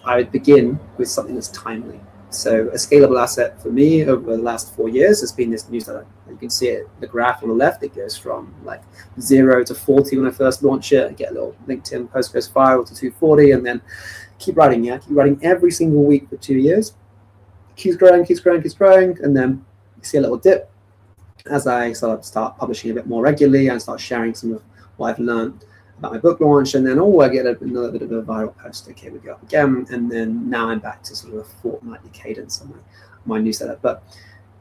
I would begin with something that's timely. So a scalable asset for me over the last 4 years has been this newsletter. You can see it, the graph on the left, it goes from like 0 to 40 when I first launched it. I get a little LinkedIn post goes viral to 240 and then keep writing, keep writing every single week for 2 years. Keeps growing. And then you see a little dip as I start publishing a bit more regularly and start sharing some of what I've learned about my book launch, and then I get another bit of a viral post. Okay, we go up again, and then now I'm back to sort of a fortnightly cadence on my newsletter. But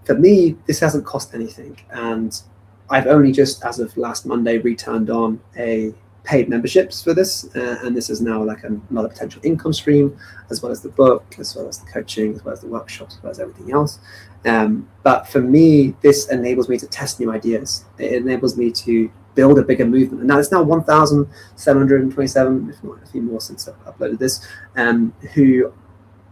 for me, this hasn't cost anything, and I've only just, as of last Monday, returned on a paid memberships for this, and this is now like another potential income stream, as well as the book, as well as the coaching, as well as the workshops, as well as everything else. But for me, this enables me to test new ideas. It enables me to build a bigger movement. And now it's now 1,727, if not a few more since I've uploaded this, who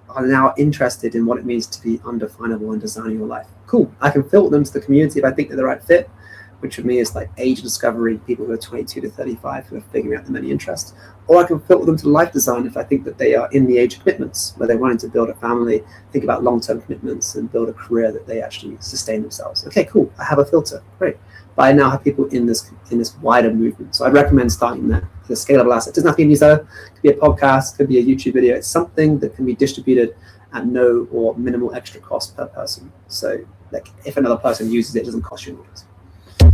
are now interested in what it means to be undefinable and designing your life. Cool. I can filter them to the community if I think they're the right fit, which for me is like age discovery, people who are 22 to 35 who are figuring out their many interests. Or I can filter them to life design if I think that they are in the age of commitments, where they're wanting to build a family, think about long-term commitments, and build a career that they actually sustain themselves. Okay, cool. I have a filter. Great. But I now have people in this wider movement. So I'd recommend starting there. The scalable asset. It doesn't have to be a newsletter. It could be a podcast. It could be a YouTube video. It's something that can be distributed at no or minimal extra cost per person. So like if another person uses it, it doesn't cost you anything.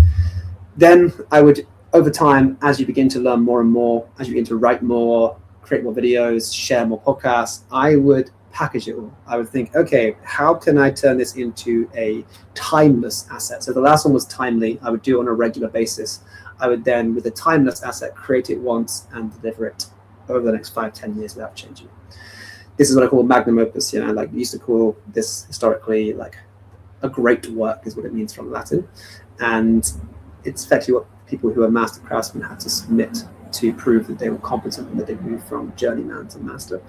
Then I would, over time, as you begin to learn more and more, as you begin to write more, create more videos, share more podcasts, I would package it all. I would think, okay, how can I turn this into a timeless asset? So the last one was timely. I would do it on a regular basis. I would then, with a timeless asset, create it once and deliver it over the next 5-10 years without changing. This is what I call magnum opus. Like we used to call this historically, like a great work is what it means from Latin. And it's effectively what people who are master craftsmen had to submit to prove that they were competent and that they moved from journeyman to master.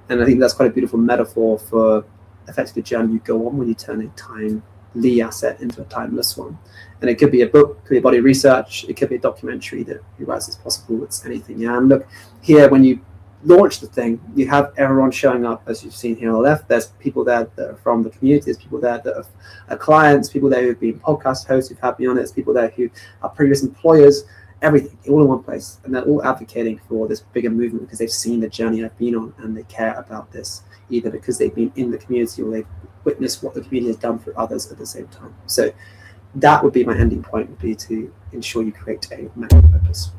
And I think that's quite a beautiful metaphor for effectively the journey you go on when you turn a timely asset into a timeless one. And it could be a book, it could be a body of research, it could be a documentary that you write as possible. It's anything. And look, here when you launch the thing, you have everyone showing up, as you've seen here on the left. There's people there that are from the community, there's people there that are clients, people there who've been podcast hosts who've had me on it, there's people there who are previous employers, everything, all in one place. And they're all advocating for this bigger movement because they've seen the journey I've been on and they care about this, either because they've been in the community or they've witnessed what the community has done for others at the same time. So that would be my ending point, would be to ensure you create a magnum opus.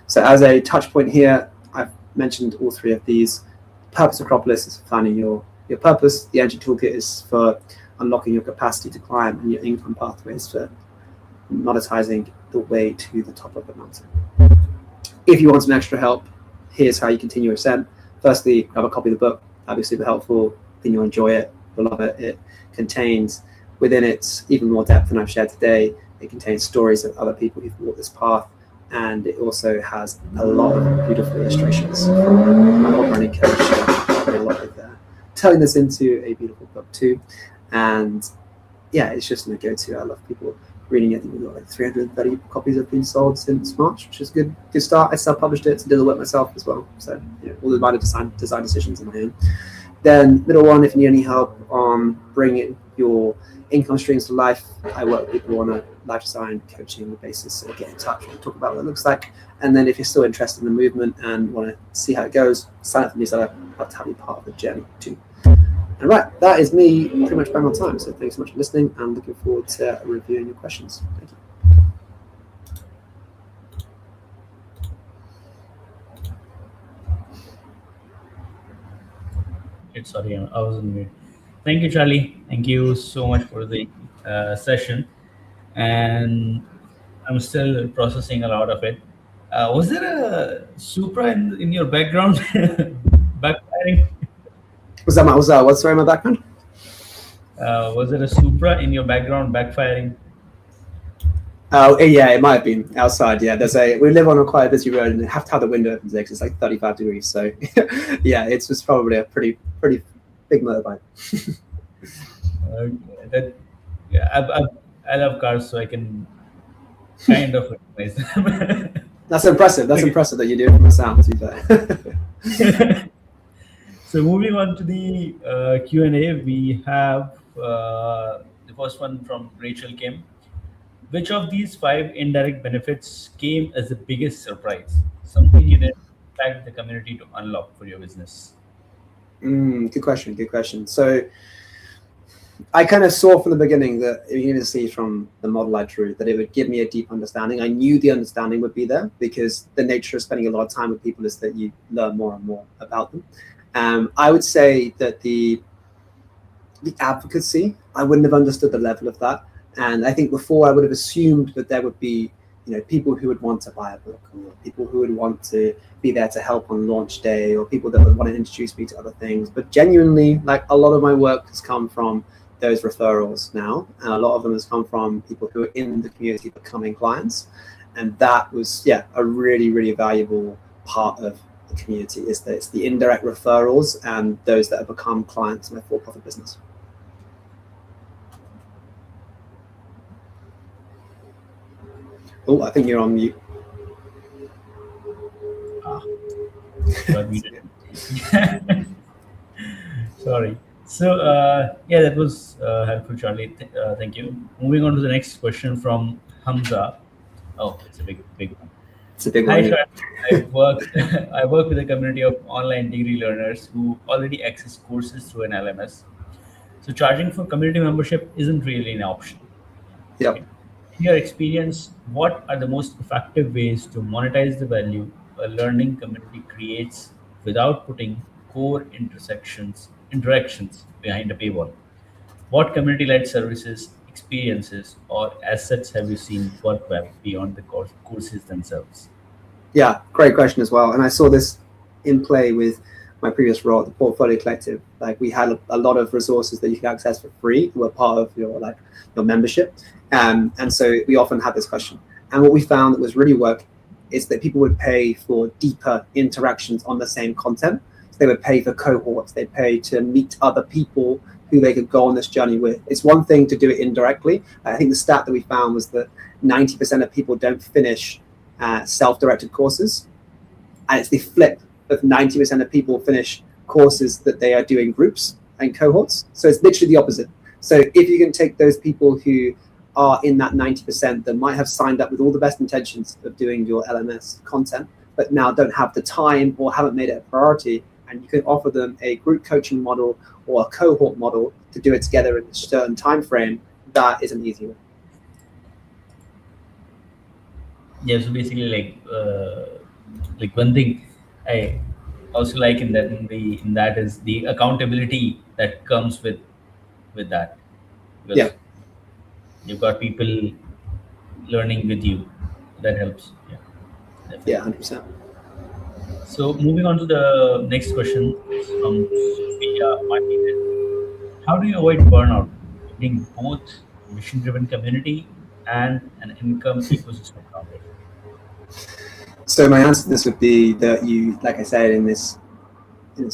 So as a touch point here, I've mentioned all three of these. Purpose Acropolis is for finding your purpose. The Energy Toolkit is for unlocking your capacity to climb, and your income pathways for monetizing the way to the top of the mountain. If you want some extra help, here's how you continue your ascent. Firstly, grab a copy of the book. That'd be super helpful. Then you'll enjoy it. You'll love it. It contains within it even more depth than I've shared today. It contains stories of other people who've walked this path. And it also has a lot of beautiful illustrations from my old running coach. A lot of turning this into a beautiful book too. And yeah, it's just my go-to. I love people reading it. I think we've got like 330 copies have been sold since March, which is a good start. I self-published it, so did the work myself as well. So all the minor design decisions in my own. Then middle one, if you need any help on bringing your income streams to life, I work with people on a life design coaching basis. So get in touch and talk about what it looks like. And then if you're still interested in the movement and want to see how it goes, sign up for the newsletter. I'd love to have you part of the journey too. And right, that is me pretty much bang on time. So thanks so much for listening and looking forward to reviewing your questions. Thank you. Sorry, I was on mute. Thank you, Charlie. Thank you so much for the session. And I'm still processing a lot of it. Was there a Supra in your background? Backfiring? What's sorry, my background? Was there a Supra in your background backfiring? Oh yeah, it might have been outside. Yeah, we live on a quite busy road and you have to have the window open today because it's like 35 degrees. So yeah, it's just probably a pretty big motorbike. I love cars, so I can kind of recognize them. That's impressive. That's impressive that you do it from the sound, to be fair. So moving on to the Q&A, we have the first one from Rachel Kim. Which of these 5 indirect benefits came as the biggest surprise? Something you didn't expect the community to unlock for your business? Good question. So I kind of saw from the beginning that you can even see from the model I drew that it would give me a deep understanding. I knew the understanding would be there because the nature of spending a lot of time with people is that you learn more and more about them. I would say that the advocacy, I wouldn't have understood the level of that. And I think before I would have assumed that there would be, people who would want to buy a book, or people who would want to be there to help on launch day, or people that would want to introduce me to other things. But genuinely, like a lot of my work has come from those referrals now, and a lot of them has come from people who are in the community becoming clients. And that was, a really, really valuable part of the community is that it's the indirect referrals and those that have become clients of my for-profit business. Oh, I think you're on mute. Sorry. So, that was helpful, Charlie. Thank you. Moving on to the next question from Hamza. Oh, it's a big one. It's a big one. Hi, Charlie. I work with a community of online degree learners who already access courses through an LMS. So charging for community membership isn't really an option. Yep. In your experience, what are the most effective ways to monetize the value a learning community creates without putting core intersections interactions behind a paywall. What community-led services, experiences, or assets have you seen work well beyond the courses themselves? Yeah, great question as well. And I saw this in play with my previous role at the Portfolio Collective. Like we had a lot of resources that you could access for free who were part of your membership. And so we often had this question. And what we found that was really work is that people would pay for deeper interactions on the same content. So they would pay for cohorts, they'd pay to meet other people who they could go on this journey with. It's one thing to do it indirectly. I think the stat that we found was that 90% of people don't finish self-directed courses, and it's the flip of 90% of people finish courses that they are doing groups and cohorts. So it's literally the opposite. So if you can take those people who are in that 90% that might have signed up with all the best intentions of doing your LMS content, but now don't have the time or haven't made it a priority, and you can offer them a group coaching model or a cohort model to do it together in a certain time frame, that is an easy one. Yeah, so basically, like one thing I also like in that is the accountability that comes with that, because Yeah. you've got people learning with you. That helps. Yeah, definitely. Yeah, 100%. So moving on to the next question, it's from Sophia Martinez. How do you avoid burnout, building both mission-driven community and an income ecosystem around it? So my answer to this would be that you, like I said in this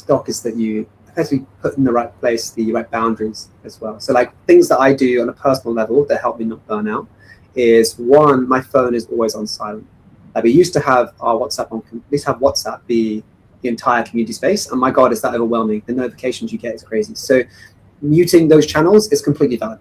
doc, is that you effectively put in the right place the right boundaries as well. So like things that I do on a personal level that help me not burn out is, one, my phone is always on silent. Like we used to have our WhatsApp be the entire community space, and my God, is that overwhelming. The notifications you get is crazy. So muting those channels is completely valid.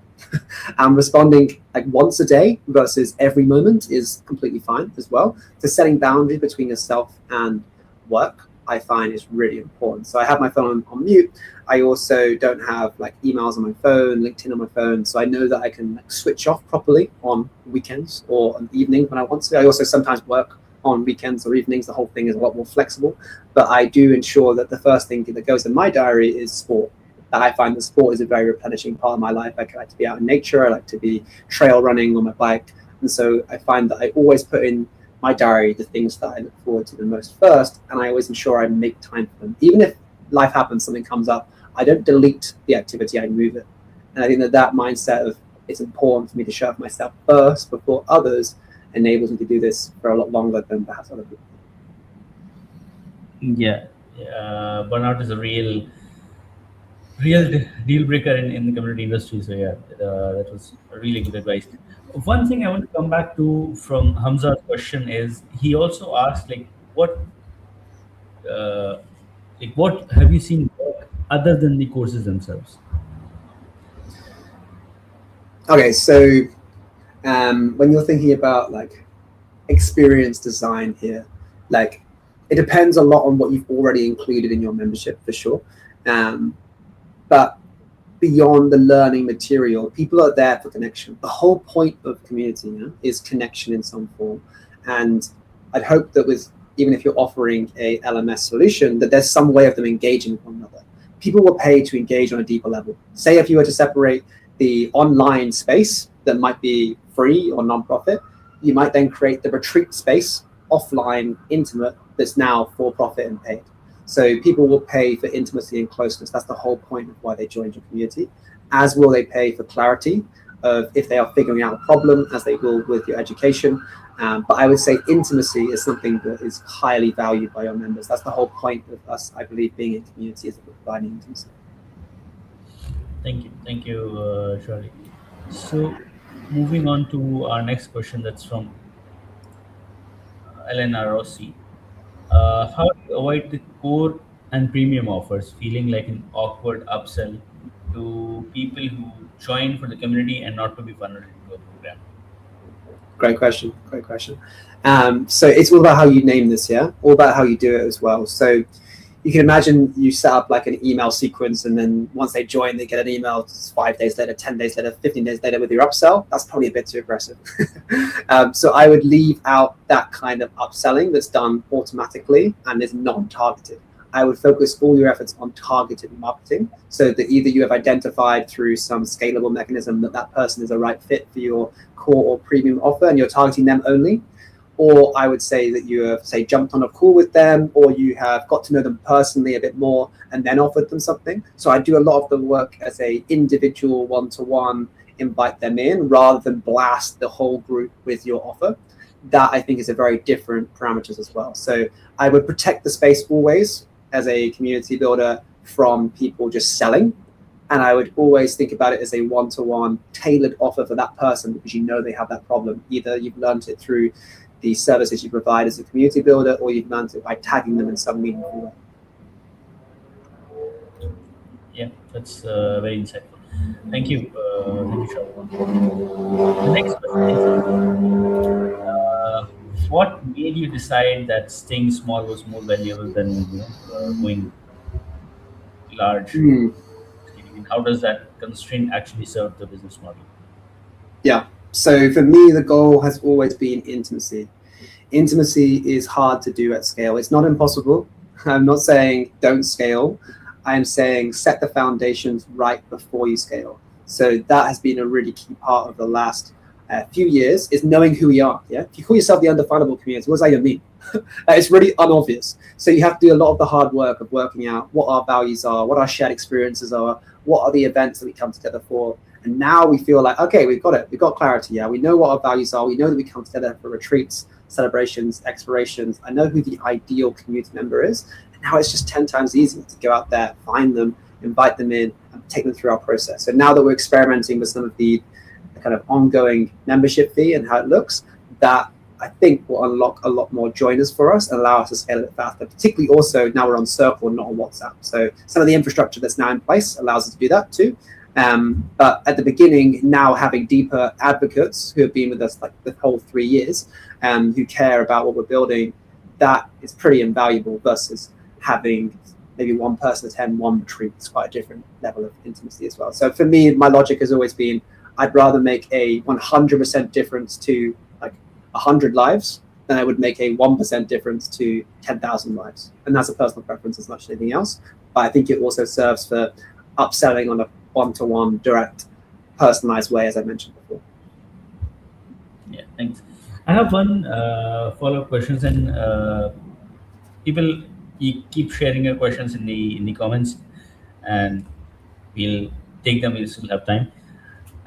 And responding like once a day versus every moment is completely fine as well. So setting boundaries between yourself and work, I find, is really important. So I have my phone on mute. I also don't have like emails on my phone, LinkedIn on my phone. So I know that I can like switch off properly on weekends or on evenings when I want to. I also sometimes work on weekends or evenings. The whole thing is a lot more flexible. But I do ensure that the first thing that goes in my diary is sport. I find that sport is a very replenishing part of my life. I like to be out in nature. I like to be trail running on my bike. And so I find that I always put in my diary the things that I look forward to the most first, and I always ensure I make time for them. Even if life happens, something comes up, I don't delete the activity, I move it. And I think that mindset of it's important for me to show up myself first before others enables me to do this for a lot longer than perhaps other people. Yeah, burnout is a real deal breaker in the community industry. So yeah, that was a really good advice. One thing I want to come back to from Hamza's question is, he also asked uh, what have you seen work other than the courses themselves? Okay, so when you're thinking about like experience design here, like it depends a lot on what you've already included in your membership for sure. But beyond the learning material, people are there for connection. The whole point of community is connection in some form. And I'd hope that even if you're offering a LMS solution, that there's some way of them engaging with one another. People will pay to engage on a deeper level. Say if you were to separate the online space that might be free or nonprofit, you might then create the retreat space, offline, intimate, that's now for profit and paid. So people will pay for intimacy and closeness. That's the whole point of why they joined your community. As will they pay for clarity of if they are figuring out a problem, as they will with your education. But I would say intimacy is something that is highly valued by your members. That's the whole point of us, I believe, being in community, is providing intimacy. Thank you, Charlie. So moving on to our next question, that's from Elena Rossi. How do you avoid the core and premium offers feeling like an awkward upsell to people who join for the community and not to be funneled into a program? Great question. Great question. So it's all about how you name this, yeah? All about how you do it as well. So you can imagine you set up like an email sequence, and then once they join, they get an email 5 days later, 10 days later, 15 days later with your upsell. That's probably a bit too aggressive. So I would leave out that kind of upselling that's done automatically and is non-targeted. I would focus all your efforts on targeted marketing, so that either you have identified through some scalable mechanism that that person is a right fit for your core or premium offer and you're targeting them only, or I would say that you have, say, jumped on a call with them, or you have got to know them personally a bit more and then offered them something. So I do a lot of the work as a individual one-to-one, invite them in rather than blast the whole group with your offer. That I think is a very different parameters as well. So I would protect the space always as a community builder from people just selling. And I would always think about it as a one-to-one tailored offer for that person, because you know they have that problem. Either you've learned it through the services you provide as a community builder, or you've learned it by tagging them in some meaningful way. Yeah, that's very insightful. Thank you, Shravan. The next question is, what made you decide that staying small was more valuable than going large? Hmm. How does that constraint actually serve the business model? Yeah. So for me, the goal has always been intimacy. Intimacy is hard to do at scale. It's not impossible. I'm not saying don't scale. I'm saying set the foundations right before you scale. So that has been a really key part of the last few years, is knowing who we are. Yeah. If you call yourself the Undefinable community, what does that even mean? It's really unobvious. So you have to do a lot of the hard work of working out what our values are, what our shared experiences are, what are the events that we come together for. And now we feel like, okay, we've got it. We've got clarity. Yeah, we know what our values are. We know that we come together for retreats, celebrations, explorations. I know who the ideal community member is. And now it's just 10 times easier to go out there, find them, invite them in, and take them through our process. So now that we're experimenting with some of the kind of ongoing membership fee and how it looks, that I think will unlock a lot more joiners for us and allow us to scale a bit faster. Particularly also now we're on Circle, not on WhatsApp. So some of the infrastructure that's now in place allows us to do that too. But at the beginning, now having deeper advocates who have been with us like the whole 3 years, who care about what we're building, that is pretty invaluable versus having maybe one person attend one retreat. It's quite a different level of intimacy as well. So for me, my logic has always been, I'd rather make a 100% difference to like 100 lives than I would make a 1% difference to 10,000 lives. And that's a personal preference as much as anything else. But I think it also serves for upselling on a one-to-one, direct, personalized way, as I mentioned before. Yeah, thanks. I have one follow-up questions, and people, you keep sharing your questions in the comments, and we'll take them. We still have time.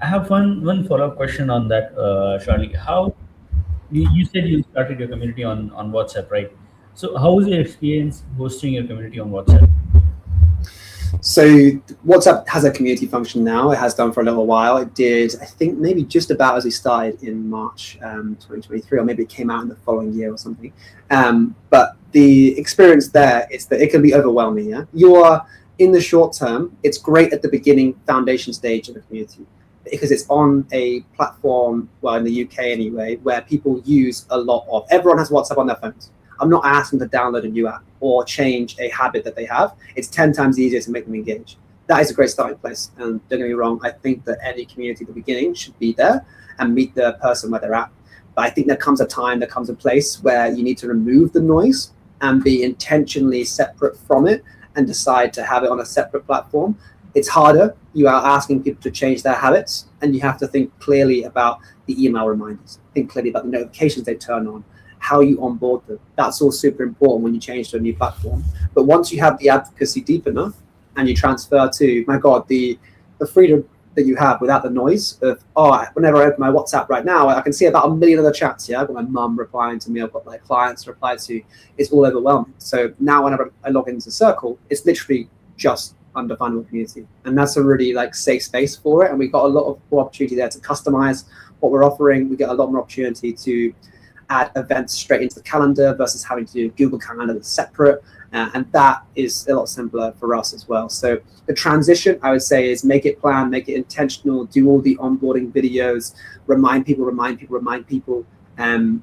I have one follow-up question on that, Charlie. How you said you started your community on WhatsApp, right? So how was your experience hosting your community on WhatsApp? So WhatsApp has a community function now. It has done for a little while. It did, I think, maybe just about as we started in March 2023, or maybe it came out in the following year or something. But the experience there is that it can be overwhelming. Yeah, you are in the short term. It's great at the beginning foundation stage of the community because it's on a platform, well, in the UK anyway, where people use a lot of. Everyone has WhatsApp on their phones. I'm not asking them to download a new app or change a habit that they have. It's 10 times easier to make them engage. That is a great starting place. And don't get me wrong, I think that any community at the beginning should be there and meet the person where they're at. But I think there comes a time, there comes a place where you need to remove the noise and be intentionally separate from it and decide to have it on a separate platform. It's harder. You are asking people to change their habits, and you have to think clearly about the email reminders, think clearly about the notifications they turn on, how you onboard them. That's all super important when you change to a new platform. But once you have the advocacy deep enough and you transfer to, my God, the freedom that you have without the noise of, whenever I open my WhatsApp right now, I can see about 1 million other chats. Yeah, I've got my mum replying to me, I've got my clients to reply to. It's all overwhelming. So now whenever I log into Circle, it's literally just Undefinable community. And that's a really like safe space for it. And we've got a lot of opportunity there to customize what we're offering. We get a lot more opportunity to add events straight into the calendar versus having to do Google Calendar that's separate. And that is a lot simpler for us as well. So the transition, I would say, is make it planned, make it intentional, do all the onboarding videos, remind people, and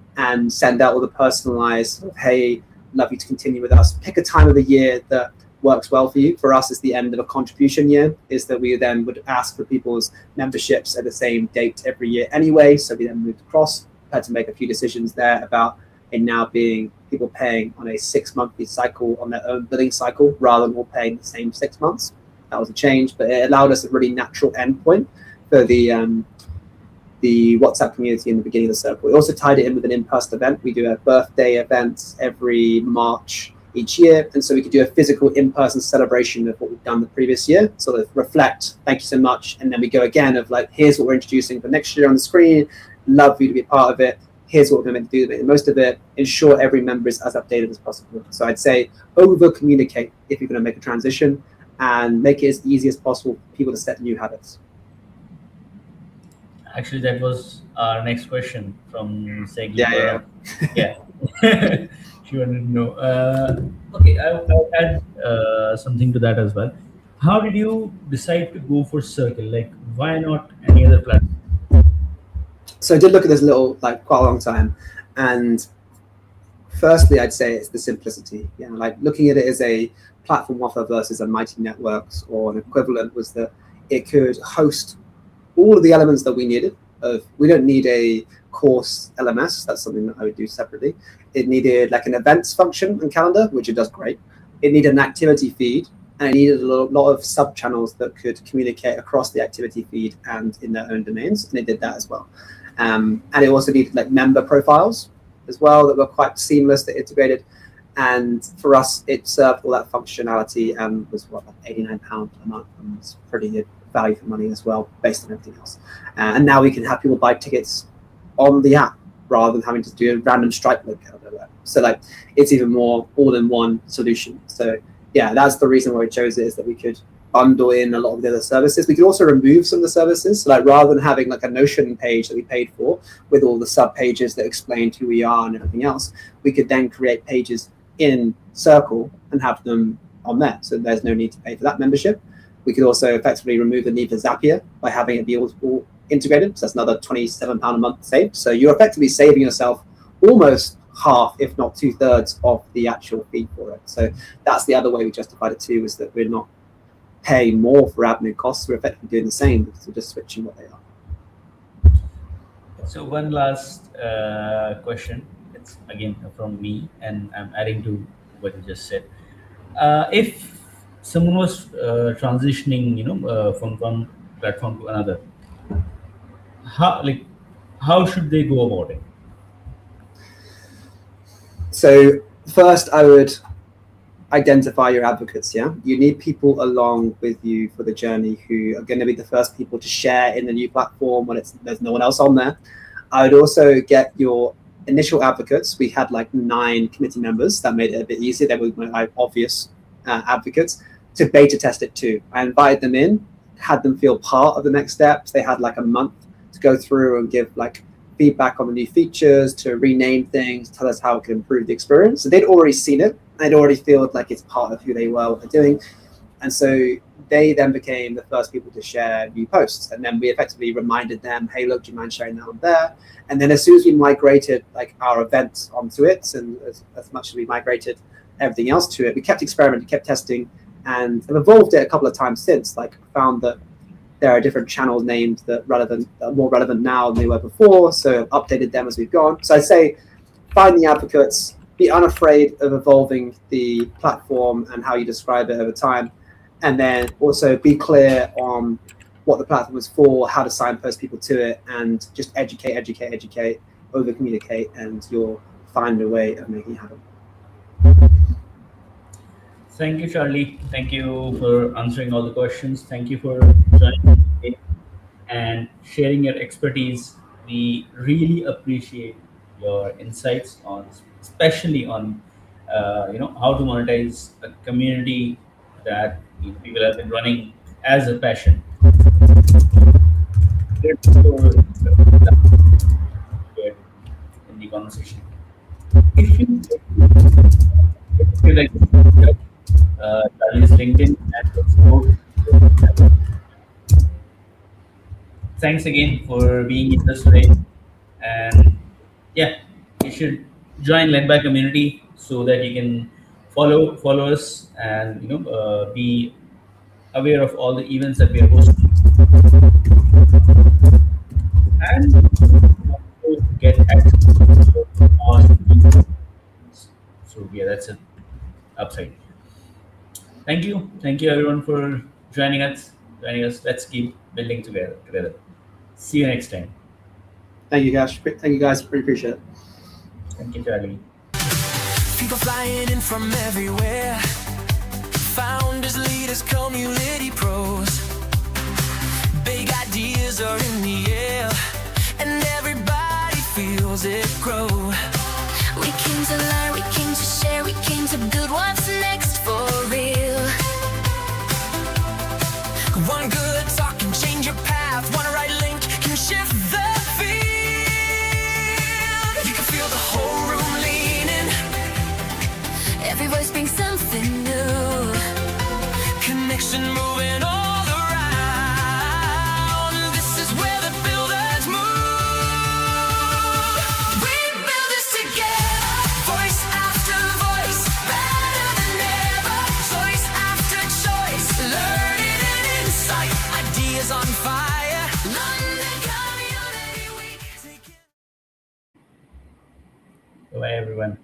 send out all the personalized, hey, love you to continue with us. Pick a time of the year that works well for you. For us, it's the end of a contribution year, is that we then would ask for people's memberships at the same date every year anyway. So we then moved across, had to make a few decisions there about it now being people paying on a 6 monthly cycle on their own billing cycle rather than all paying the same 6 months. That was a change, but it allowed us a really natural endpoint for the WhatsApp community in the beginning of the circle. We also tied it in with an in-person event. We do a birthday event every March each year, and so we could do a physical in-person celebration of what we've done the previous year, sort of reflect, thank you so much, and then we go again of like, here's what we're introducing for next year on the screen, love for you to be a part of it, here's what we're going to do with it. And most of it, ensure every member is as updated as possible. So I'd say over-communicate if you're going to make a transition, and make it as easy as possible for people to set new habits. Actually, that was our next question from Segi. Yeah. She wanted to know. Okay, I'll add something to that as well. How did you decide to go for Circle? Like, why not any other platform? So I did look at this quite a long time, and firstly, I'd say it's the simplicity. Yeah, like looking at it as a platform offer versus a Mighty Networks or an equivalent was that it could host all of the elements that we needed. We don't need a course LMS. That's something that I would do separately. It needed like an events function and calendar, which it does great. It needed an activity feed, and it needed a lot of sub channels that could communicate across the activity feed and in their own domains, and it did that as well. And it also needed like member profiles as well that were quite seamless, that integrated. And for us, it served all that functionality and was like £89 per month, and was pretty good value for money as well, based on everything else. And now we can have people buy tickets on the app rather than having to do a random Stripe link out of that. So like, it's even more all-in-one solution. So yeah, that's the reason why we chose it, is that we could bundle in a lot of the other services. We could also remove some of the services. So like, rather than having like a Notion page that we paid for with all the sub pages that explained who we are and everything else, we could then create pages in Circle and have them on there. So there's no need to pay for that membership. We could also effectively remove the need for Zapier by having it be all integrated. So that's another £27 a month saved. So you're effectively saving yourself almost half, if not 2/3 of the actual fee for it. So that's the other way we justified it too, is that we're not paying more for admin costs. We're effectively doing the same because we're just switching what they are. So one last question. It's again from me, and I'm adding to what you just said. If someone was transitioning, from one platform to another, how should they go about it? So first, I would identify your advocates. Yeah, you need people along with you for the journey who are going to be the first people to share in the new platform when there's no one else on there. I would also get your initial advocates. We had like 9 committee members. That made it a bit easier. They were my obvious advocates to beta test it too. I invited them in, had them feel part of the next steps. They had like a month to go through and give like feedback on the new features, to rename things, tell us how it can improve the experience. So they'd already seen it. They'd already feel like it's part of who they were, what they're doing. And so they then became the first people to share new posts. And then we effectively reminded them, hey, look, do you mind sharing that on there? And then as soon as we migrated like our events onto it, and as much as we migrated everything else to it, we kept experimenting, kept testing, and have evolved it a couple of times since. Like, found that there are different channels named that are more relevant now than they were before. So updated them as we've gone. So I'd say find the advocates, be unafraid of evolving the platform and how you describe it over time. And then also be clear on what the platform is for, how to signpost people to it, and just educate, over communicate, and you'll find a way of making it happen. Thank you, Charlie. Thank you for answering all the questions. Thank you for joining today and sharing your expertise. We really appreciate your insights especially on how to monetize a community that people have been running as a passion. In the conversation, if you like Charlie's LinkedIn and Facebook. Thanks again for being with us today, and yeah, you should join Led by Community so that you can follow us and be aware of all the events that we are hosting, and also get access to our yeah, that's an upside. Thank you everyone for joining us. Let's keep building together. See you next time. Thank you, guys. Thank you, guys. Really appreciate it. Thank you, Charlie. People flying in from everywhere. Founders, leaders, community pros. Big ideas are in the air, and everybody feels it grow. We came to learn, we came to share, we came to build what's next for real. One good talk can change your path. One right link can shift the field. You can feel the whole room leaning. Every voice brings something new. Connection moving all around. This is where the builders move. We build this together. Voice after voice, better than ever. Choice after choice, learning and insight. Ideas on fire. London community week. Bye, everyone.